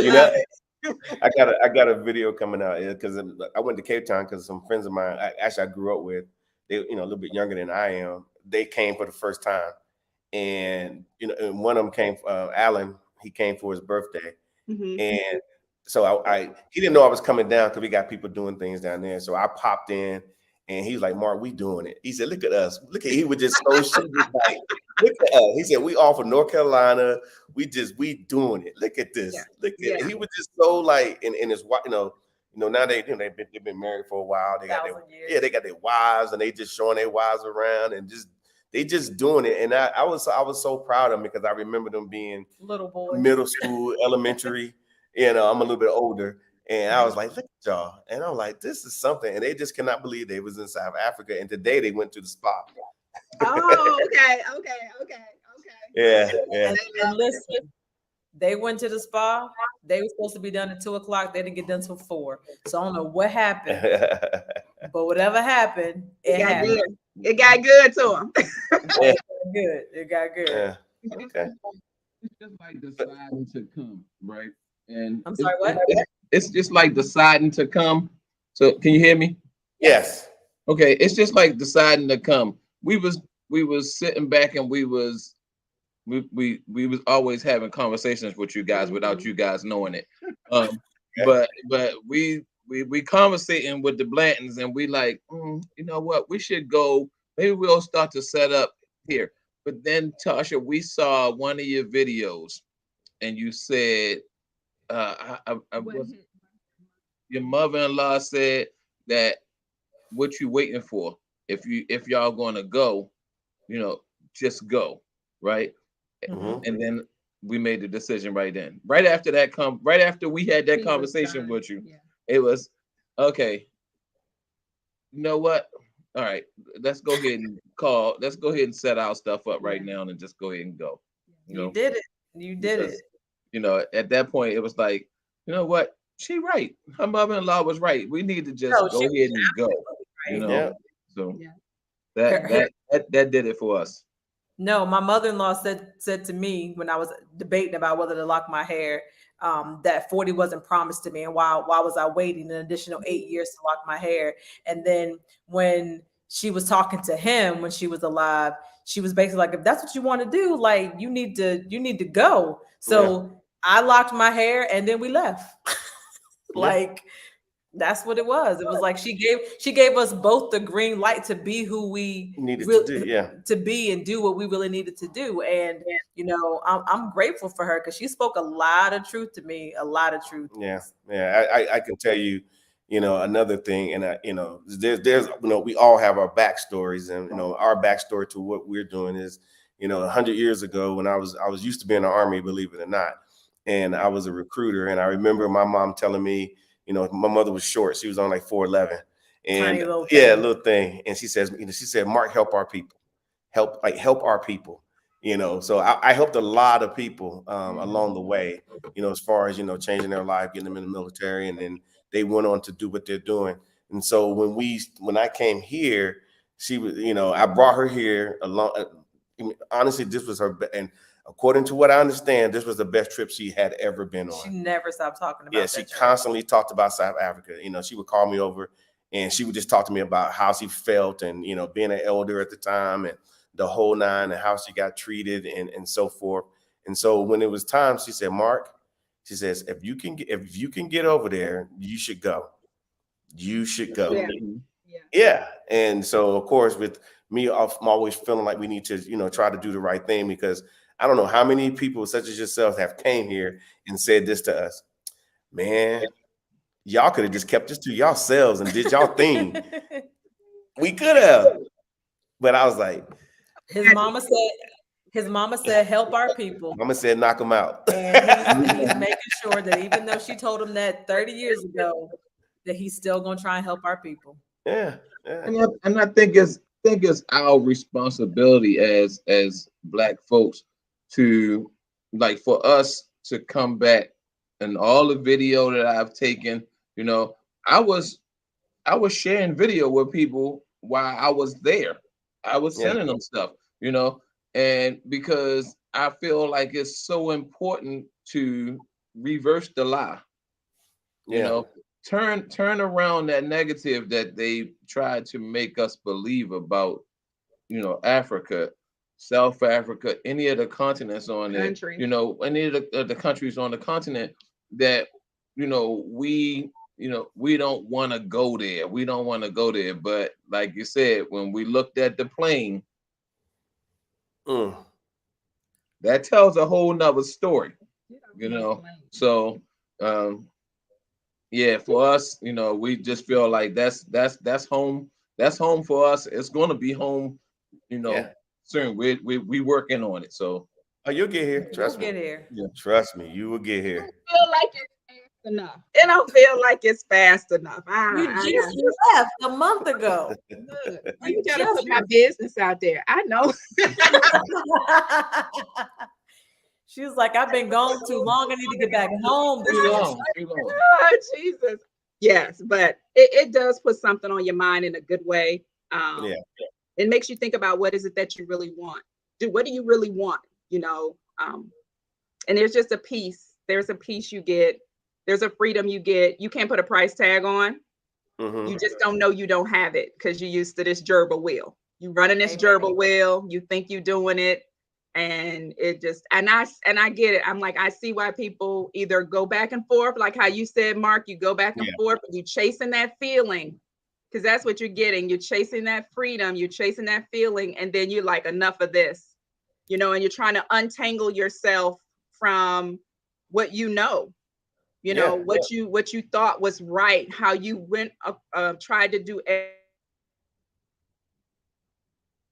You love know, it. I got a video coming out because I went to Cape Town because some friends of mine, I grew up with, they a little bit younger than I am. They came for the first time, and and one of them came, Alan. He came for his birthday, Mhm. and so I he didn't know I was coming down because we got people doing things down there. So I popped in, and he was like, "Mark, we doing it." He said, "Look at us. Look at," he was just so shit, just like, "Look at us." He said, "We all from North Carolina. We doing it. Look at Yeah. this. Look at it." Yeah. He was just so like, and his wife, now they've been married for a while. They got their 1,000 years. yeah, they got their wives, and they just showing their wives around, and they just doing it. And I was so proud of them because I remember them being Little boys. middle school, elementary. I'm a little bit older, and I was like, "Look at y'all," and I'm like, "This is something." And they just cannot believe they was in South Africa, and today they went to the spa. Oh, okay. Yeah, yeah. And listen, they went to the spa. They were supposed to be done at 2:00. They didn't get done till 4. So I don't know what happened, but whatever happened, It it got happened. good. It got good to him. Yeah, It got good. It got good. yeah. Okay. It's just like deciding to come, right? And I'm sorry, what? it's just like deciding to come. So can you hear me? Yes. Okay, it's just like deciding to come. We was sitting back and we was always having conversations with you guys without you guys knowing it. Um, Okay. but we conversating with the Blantons and we like, you know what? We should go. Maybe we'll start to set up here. But then Tasha, we saw one of your videos and you said, your mother-in-law said that what you waiting for? If y'all gonna go, just go, right? Mhm. And then we made the decision right then. Right after we had that conversation with you, it was okay. You know what? All right, let's go ahead and let's go ahead and set our stuff up right now and just go ahead and go. You did it. You did Because it. at that point it was like, you know what? She right. Her mother-in-law was right. We need to just No, go she ahead and go. right. Yeah. So Yeah. that did it for us. No, my mother-in-law said to me when I was debating about whether to lock my hair, that 40 wasn't promised to me, and why was I waiting an additional 8 years to lock my hair? And then when she was talking to him when she was alive, she was basically like, if that's what you want to do, like you need to go. So I locked my hair and then we left. Like that's what it was. It was like she gave us both the green light to be who we Needed to do. Yeah. to be and do what we really needed to do. And I'm grateful for her because she spoke a lot of truth to me, a lot of truth. Yeah, yeah. I can tell you, another thing, and there's we all have our backstories, and our backstory to what we're doing is, 100 years ago when I was used to be in the Army, believe it or not, and I was a recruiter, and I remember my mom telling me, my mother was short, she was on like 4'11", and Tiny little yeah, thing. little thing, and she said, Mark, help our people, help our people. So I helped a lot of people along the way, as far as, changing their life, getting them in the military, and then they went on to do what they're doing. And so when I came here, she was, I brought her here along. Honestly, this was and according to what I understand, this was the best trip she had ever been on. She never stopped talking about Yeah, that she trip. constantly talked about South Africa. She would call me over and she would just talk to me about how she felt and, being an elder at the time and the whole nine and how she got treated and so forth. And so when it was time, she said, Mark, she says, if you can get over there, you should go. You should go. Yeah. Yeah. Yeah. And so, of course, with me, I'm always feeling like we need to, try to do the right thing because I don't know how many people such as yourselves have came here and said this to us. Man, y'all could have just kept this to yourselves and did y'all thing. We could have. But I was like, His mama said, help our people. Mama said, knock them out. And he's making sure that even though she told him that 30 years ago, that he's still going to try and help our people. Yeah. And I think think it's our responsibility as Black folks to, like, for us to come back, and all the video that I've taken, you know, I was I was sharing video with people while I was there. I was Yeah. sending them stuff, you know, and because I feel like it's so important to reverse the lie, you Yeah. know, turn around that negative that they tried to make us believe about, you know, Africa, South Africa, any of the continents on there, Country. you know, any of the countries on the continent that, we don't want to go there. We don't want to go there. But like you said, when we looked at the plane, Mm. that tells a whole nother story, You know, you no know. plane. So yeah, for us, you know, we just feel like that's home. That's home for us. It's gonna be home, you know, Yeah. soon. We working on it. So Oh, you'll get here. We'll Trust me. get here. yeah. Trust me. You will get Don't here. feel like it's fast enough. It don't feel like it's fast enough. You I got just left a month ago. look. Why You you gotta just put my business out there? I know. She was like, I've been gone too long. I need to get back home. Too long, too long. Oh, Jesus. Yes, but it does put something on your mind in a good way. Yeah. It makes you think about what is it that you really want. What do you really want? You know, and there's just a peace. There's a peace you get. There's a freedom you get. You can't put a price tag on. Mm-hmm. You just don't know you don't have it because you're used to this gerbil wheel. You running this Amen. gerbil wheel. You think you're doing it, and it just and I get it. I'm like, I see why people either go back and forth, like how you said, Mark. You go back and Yeah. forth, and you chasing that feeling because that's what you're getting. You're chasing that freedom. You're chasing that feeling, and then you're like, enough of this, you know. And you're trying to untangle yourself from what you know. You know Yeah. what you thought was right, how you went tried to do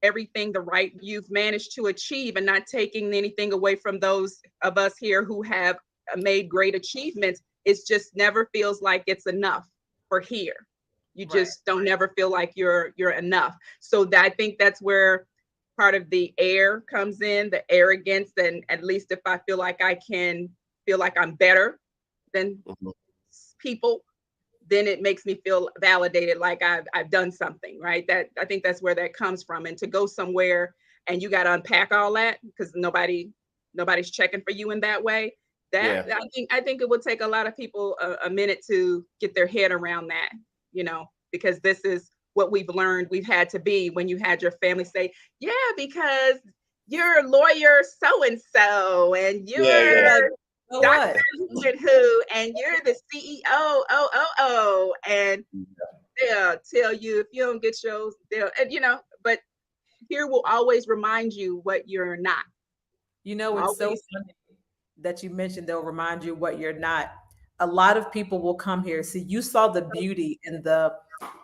everything the right you've managed to achieve, and not taking anything away from those of us here who have made great achievements. It just never feels like it's enough for here. You Right. just don't never feel like you're enough. So I think that's where part of the air comes in, the arrogance. And at least if I feel like I can feel like I'm better than Mhm. people, then it makes me feel validated, like I've done something, right? That I think that's where that comes from. And to go somewhere and you got to unpack all that because nobody's checking for you in that way. That Yeah. I think it would take a lot of people a minute to get their head around that, you know, because this is what we've learned we've had to be when you had your family say, yeah, because you're a lawyer so and so, and Yeah. you're Yeah. Like, so Dr. what? Who, and you're the CEO, and they'll tell you if you don't get yours, and you know, but here will always remind you what you're not. You know, it's so Always. funny that you mentioned they'll remind you what you're not. A lot of people will come here. See, you saw the beauty in the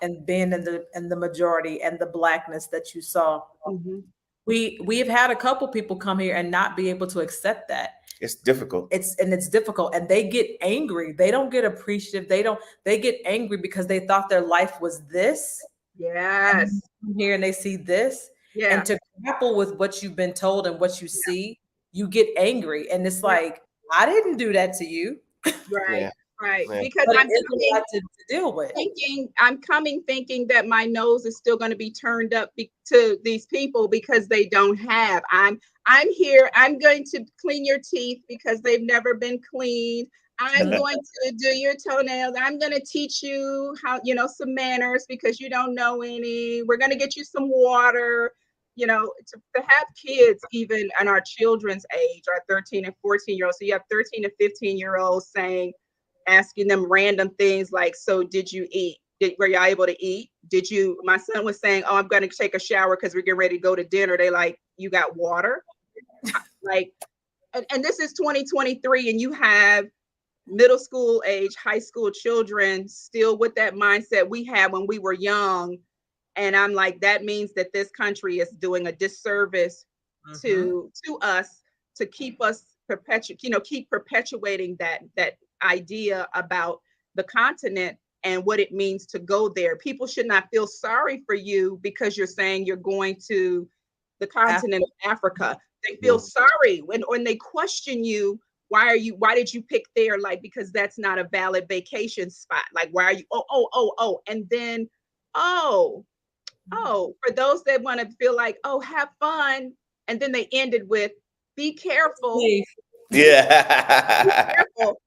and being in the majority and the blackness that you saw. Mhm. We have had a couple people come here and not be able to accept that. It's difficult. It's difficult and they get angry. They don't get appreciative. They get angry because they thought their life was this. And then Yes. they come here and they see this. And Yeah. to grapple with what you've been told and what you see, you get angry. And it's Yeah. like, I didn't do that to you. Right. Yeah. Right. Yeah. Because But it is a lot to deal with. I'm coming thinking that my nose is still going to be turned up to these people because they don't have. I'm here. I'm going to clean your teeth because they've never been cleaned. I'm going to do your toenails. I'm going to teach you how, you know, some manners because you don't know any. We're going to get you some water. You know, to have kids even in our children's age, our 13 and 14-year-olds. So you have 13 and 15-year-olds saying, asking them random things like, so did you eat? Were y'all able to eat? Did you? My son was saying, oh, I'm going to take a shower because we're getting ready to go to dinner. They like, you got water? Like, and this is 2023 and you have middle school age, high school children still with that mindset we had when we were young. And I'm like, that means that this country is doing a disservice to us to keep us keep perpetuating that idea about the continent. and what it means to go there. People should not feel sorry for you because you're saying you're going to the continent of Africa. They feel sorry when they question you. Why did you pick there? Like, because that's not a valid vacation spot. Like, why are you, oh. And then, for those that want to feel like, oh, have fun. And then they ended with, be careful. Yeah. Be careful.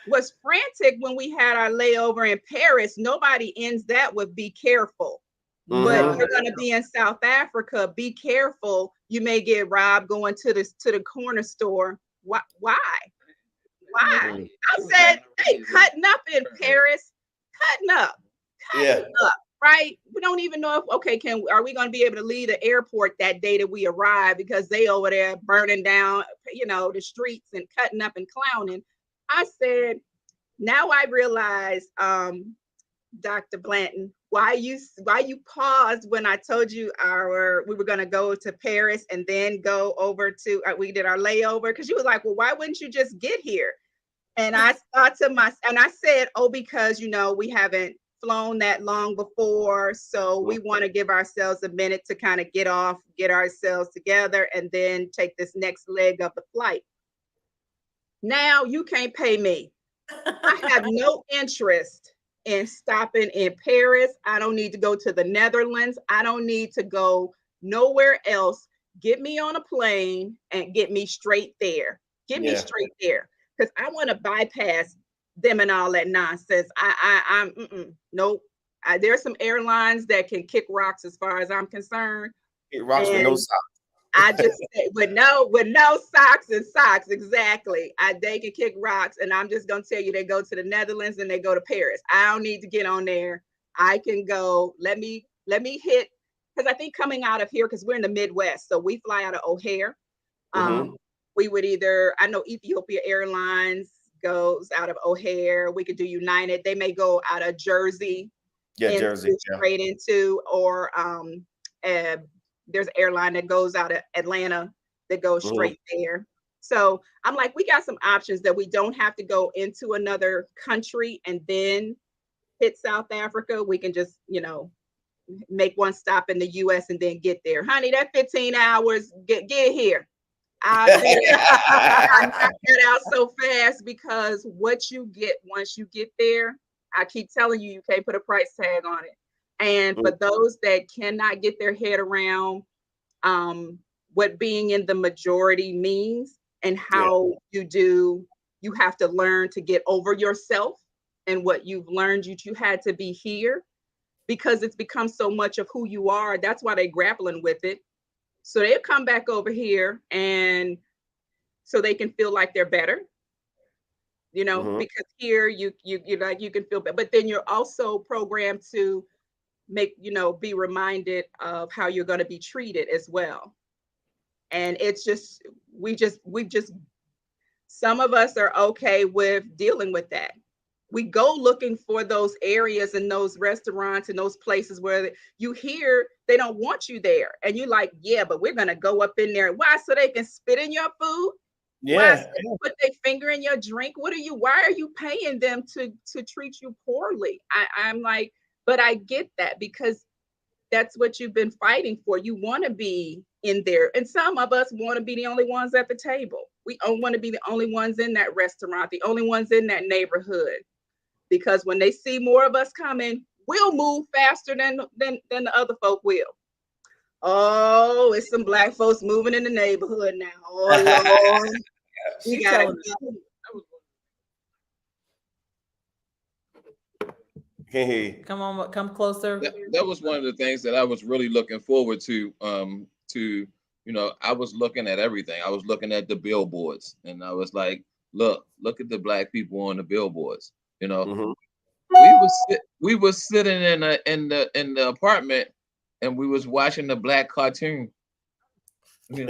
Was frantic when we had our layover in Paris. Nobody ends that with be careful. But you're going to be in South Africa. Be careful. You may get robbed going to the corner store. Why? I said they cutting up in Paris, cutting up, right? We don't even know if are we going to be able to leave the airport that day that we arrive because they over there burning down, the streets and cutting up and clowning. I said, now I realize, Dr. Blanton, why you paused when I told you we were going to go to Paris and then go over to we did our layover, because you was like, well, why wouldn't you just get here? And I thought and I said, because we haven't flown that long before, so we want to give ourselves a minute to kind of get ourselves together, and then take this next leg of the flight. Now you can't pay me. I have no interest in stopping in Paris. I don't need to go to the Netherlands. I don't need to go nowhere else. Get me on a plane and get me straight there. Get me straight there, because I want to bypass them and all that nonsense. I'm nope. There's some airlines that can kick rocks as far as I'm concerned. It rocks with no socks. I just say with no socks and socks, exactly. They can kick rocks, and I'm just gonna tell you, they go to the Netherlands and they go to Paris. I don't need to get on there. I can go. Let me hit, because I think coming out of here, because we're in the Midwest, so we fly out of O'Hare. We would I know Ethiopia Airlines goes out of O'Hare. We could do United. They may go out of Jersey. Jersey. Straight into, or there's an airline that goes out of Atlanta that goes straight there. So I'm like, we got some options that we don't have to go into another country and then hit South Africa. We can just, make one stop in the US and then get there. Honey, that 15 hours, get here. I knocked that out so fast, because what you get once you get there, I keep telling you, you can't put a price tag on it. And for those that cannot get their head around what being in the majority means, and how you have to learn to get over yourself, and what you've learned you had to be here, because it's become so much of who you are. That's why they're grappling with it. So they'll come back over here, and so they can feel like they're better. Because here you can feel better, but then you're also programmed to be reminded of how you're going to be treated as well. And it's just, some of us are okay with dealing with that. We go looking for those areas and those restaurants and those places where you hear they don't want you there. And you're like, yeah, but we're going to go up in there. Why? So they can spit in your food? Why? So they put their finger in your drink? Why are you paying them to treat you poorly? I'm like, but I get that, because that's what you've been fighting for. You want to be in there. And some of us want to be the only ones at the table. We want to be the only ones in that restaurant, the only ones in that neighborhood. Because when they see more of us coming, we'll move faster than the other folk will. Oh, it's some Black folks moving in the neighborhood now. Oh, Lord. We gotta go. Can't hear you. Come on, come closer. That was one of the things that I was really looking forward to. I was looking at everything. I was looking at the billboards, and I was like, look at the Black people on the billboards. We were sitting in the apartment, and we was watching the Black cartoon. She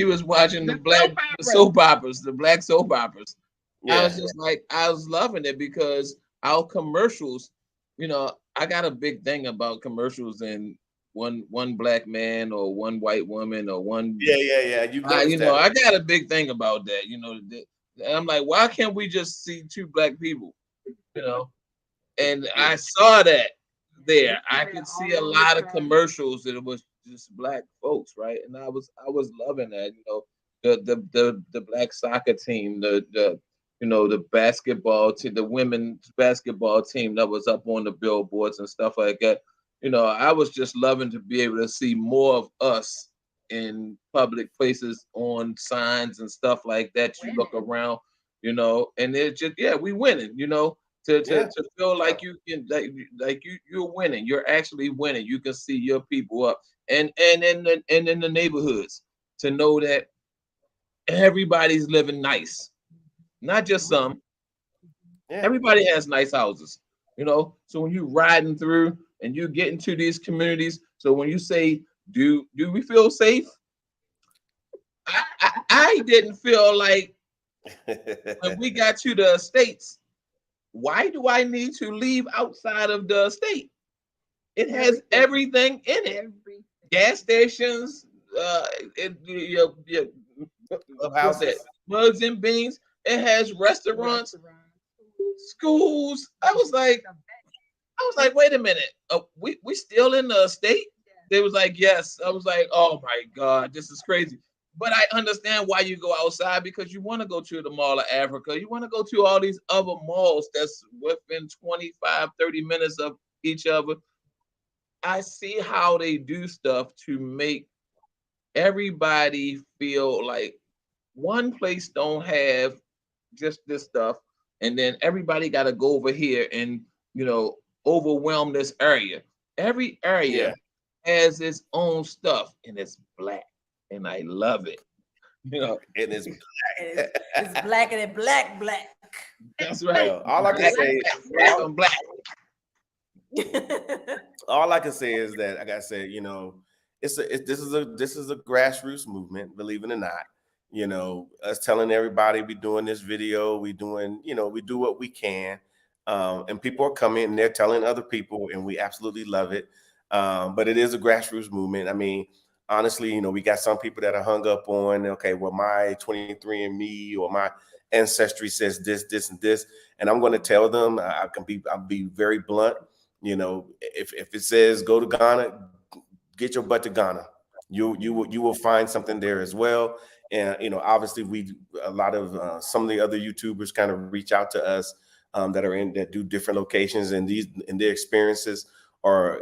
was watching the Black soap operas. Yeah. I was just like, I was loving it, because our commercials, I got a big thing about commercials, and one Black man or one white woman or one. Yeah. You I got a big thing about that. And I'm like, why can't we just see two black people? You know, and I saw that there. I could see a lot of commercials that it was just black folks, right? And I was loving that. You know, the black soccer team, the the basketball team, the women's basketball team that was up on the billboards and stuff like that. You know, I was just loving to be able to see more of us in public places on signs and stuff like that. You look around, and it's just we winning, to feel like you can like you're winning. You're actually winning. You can see your people up and in the neighborhoods to know that everybody's living nice, not just some. Yeah. Everybody has nice houses, So when you riding through and you get into these communities, so when you say, "Do we feel safe?" I didn't feel like when we got to the States. Why do I need to leave outside of the state? It has everything in it. Gas stations, what's that? Mugs and beans. It has restaurants, schools. I was like, wait a minute. We still in the state? They was like, yes. I was like, oh my God, this is crazy. But I understand why you go outside, because you want to go to the Mall of Africa. You want to go to all these other malls that's within 25, 30 minutes of each other. I see how they do stuff to make everybody feel like one place don't have just this stuff, and then everybody got to go over here and overwhelm this area. Every area has its own stuff, and it's black, and I love it. And it's black. It's black and it's black. That's right. All I can say, black. All I can say is that, like I said, this is a grassroots movement, believe it or not. Us telling everybody we doing this video, we doing, we do what we can. And people are coming and they're telling other people, and we absolutely love it. But it is a grassroots movement. I mean, honestly, we got some people that are hung up on, okay, well, my 23andMe or my ancestry says this, and this. And I'm going to tell them, I'll be very blunt. If it says go to Ghana, get your butt to Ghana. You will find something there as well. And obviously a lot of some of the other YouTubers kind of reach out to us that do different locations, and their experiences are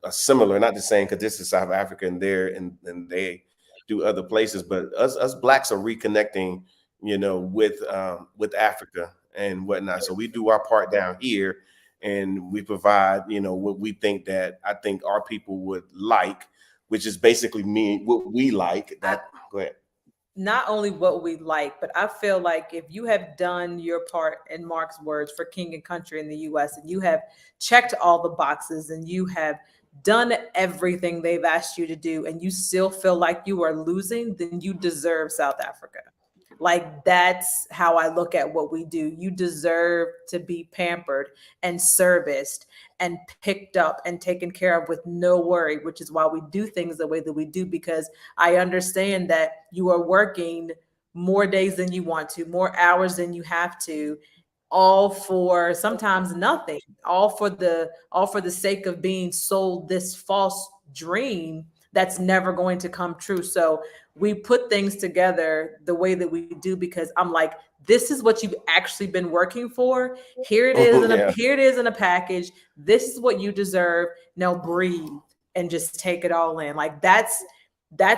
similar, not the same, because this is South Africa and they do other places, but us blacks are reconnecting with Africa and whatnot. So we do our part down here, and we provide what we think that I think our people would like, which is basically what we like. Go ahead. Not only what we like, but I feel like if you have done your part, in Mark's words, for King and Country in the US, and you have checked all the boxes and you have done everything they've asked you to do, and you still feel like you are losing, then you deserve South Africa. Like, that's how I look at what we do. You deserve to be pampered and serviced and picked up and taken care of with no worry, which is why we do things the way that we do, because I understand that you are working more days than you want to, more hours than you have to, all for sometimes nothing, all for the sake of being sold this false dream that's never going to come true. So we put things together the way that we do, because I'm like, this is what you've actually been working for. Here it is, here it is in a package. This is what you deserve. Now breathe and just take it all in. Like, that's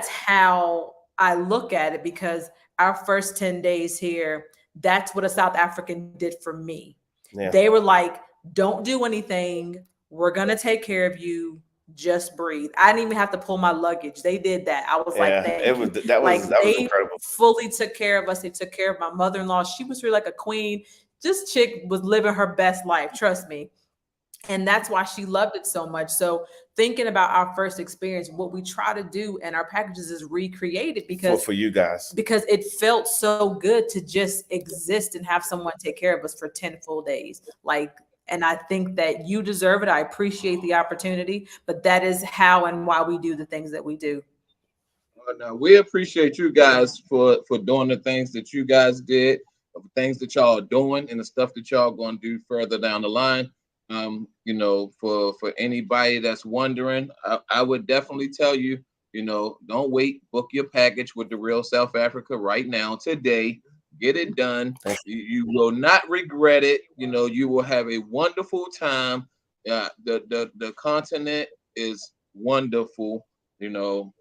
how I look at it, because our first 10 days here, that's what a South African did for me. Yeah. They were like, don't do anything. We're going to take care of you. Just breathe. I didn't even have to pull my luggage. They did that. I was like, that was incredible. Fully took care of us. They took care of my mother-in-law. She was really like a queen. This chick was living her best life. Trust me. And that's why she loved it so much. So thinking about our first experience, what we try to do in our packages is recreate it, because for you guys, because it felt so good to just exist and have someone take care of us for 10 full days. And I think that you deserve it. I appreciate the opportunity, but that is how and why we do the things that we do. No, we appreciate you guys for doing the things that you guys did. of things that y'all are doing and the stuff that y'all going to do further down the line. You know, for anybody that's wondering, I would definitely tell you, you know, don't wait. Book your package with the Real South Africa right now, today. Get it done. You will not regret it. You know, you will have a wonderful time. The continent is wonderful. You know,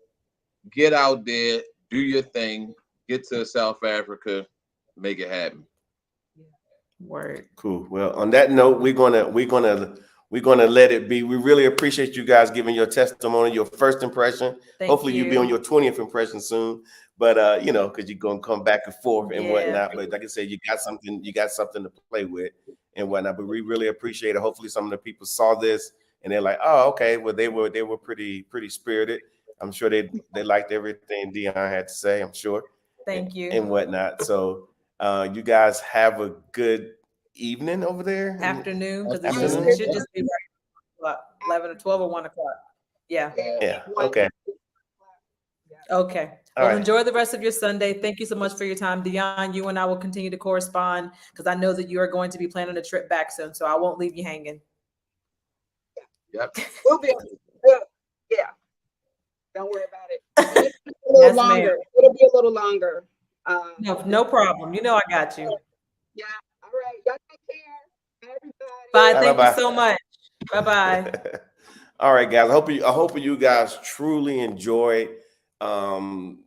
get out there, do your thing, get to South Africa, make it happen. Word. Cool. Well, on that note, we're gonna let it be. We really appreciate you guys giving your testimony, your first impression. Thank Hopefully you. you'll be on your 20th impression soon. But you know, because you're gonna come back and forth and Yeah. whatnot. But like I said, you got something to play with and whatnot. But we really appreciate it. Hopefully some of the people saw this and they're like, oh, okay. Well, they were pretty spirited. I'm sure they liked everything Dion had to say, I'm sure. Thank you. And whatnot. So you guys have a good evening over there. Afternoon, because Afternoon? it should just be right 11 or 12 or 1 o'clock. Yeah. Yeah. Okay. Okay. All Well, right. enjoy the rest of your Sunday. Thank you so much for your time. Dion, you and I will continue to correspond because I know that you are going to be planning a trip back soon. So I won't leave you hanging. Yep. We'll be, yeah. Don't worry about it. A little Yes, ma'am. longer. It'll be a little longer. No problem. You know I got you. Yeah. All right. Y'all take care. Everybody. Bye. Bye, Thank bye. you so much. Bye-bye. All right, guys. I hope you guys truly enjoyed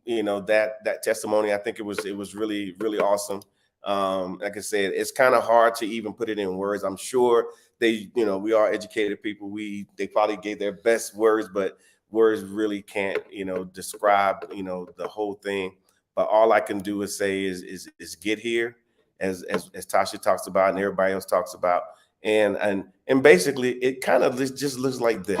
you know, that testimony. I think it was really, really awesome. Like I said, it's kind of hard to even put it in words. I'm sure they, you know, we are educated people. They probably gave their best words, but words really can't, you know, describe, you know, the whole thing. But all I can do is say is get here, as Tasha talks about and everybody else talks about. And basically it kind of just looks like this.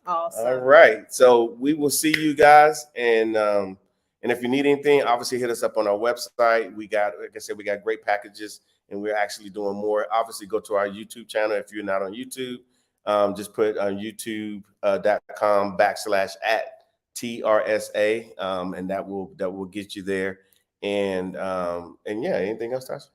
Awesome. All right. So we will see you guys. And if you need anything, obviously hit us up on our website. We got, like I said, we got great packages and we're actually doing more. Obviously go to our YouTube channel. If you're not on YouTube, just put on youtube.com /@TRSA. And that will get you there. And yeah, anything else, Tasha?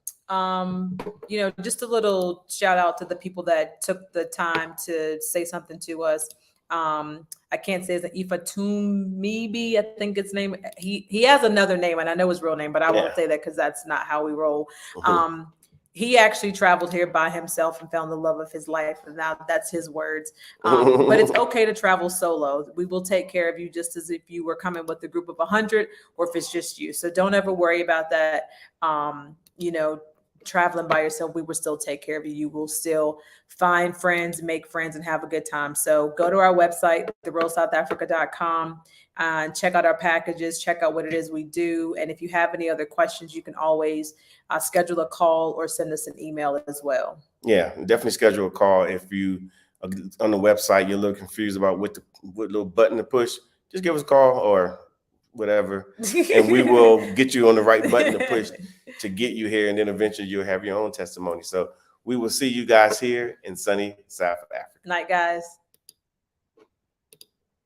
You know, just a little shout out to the people that took the time to say something to us. I can't say his Ifatumibi, I think his name. He has another name, and I know his real name, but I won't say that because that's not how we roll. Mhm. He actually traveled here by himself and found the love of his life, and now that's his words. But it's okay to travel solo. We will take care of you just as if you were coming with a group of 100, or if it's just you. So don't ever worry about that. You know, traveling by yourself, we will still take care of you. You will still find friends, make friends, and have a good time. So go to our website, therealsouthafrica.com, and check out our packages, check out what it is we do. And if you have any other questions, you can always schedule a call or send us an email as well. Yeah, definitely schedule a call. If you on the website, you're a little confused about what little button to push, just give us a call or whatever, and we will get you on the right button to push to get you here. And then eventually you'll have your own testimony. So we will see you guys here in sunny South Africa. Night, guys.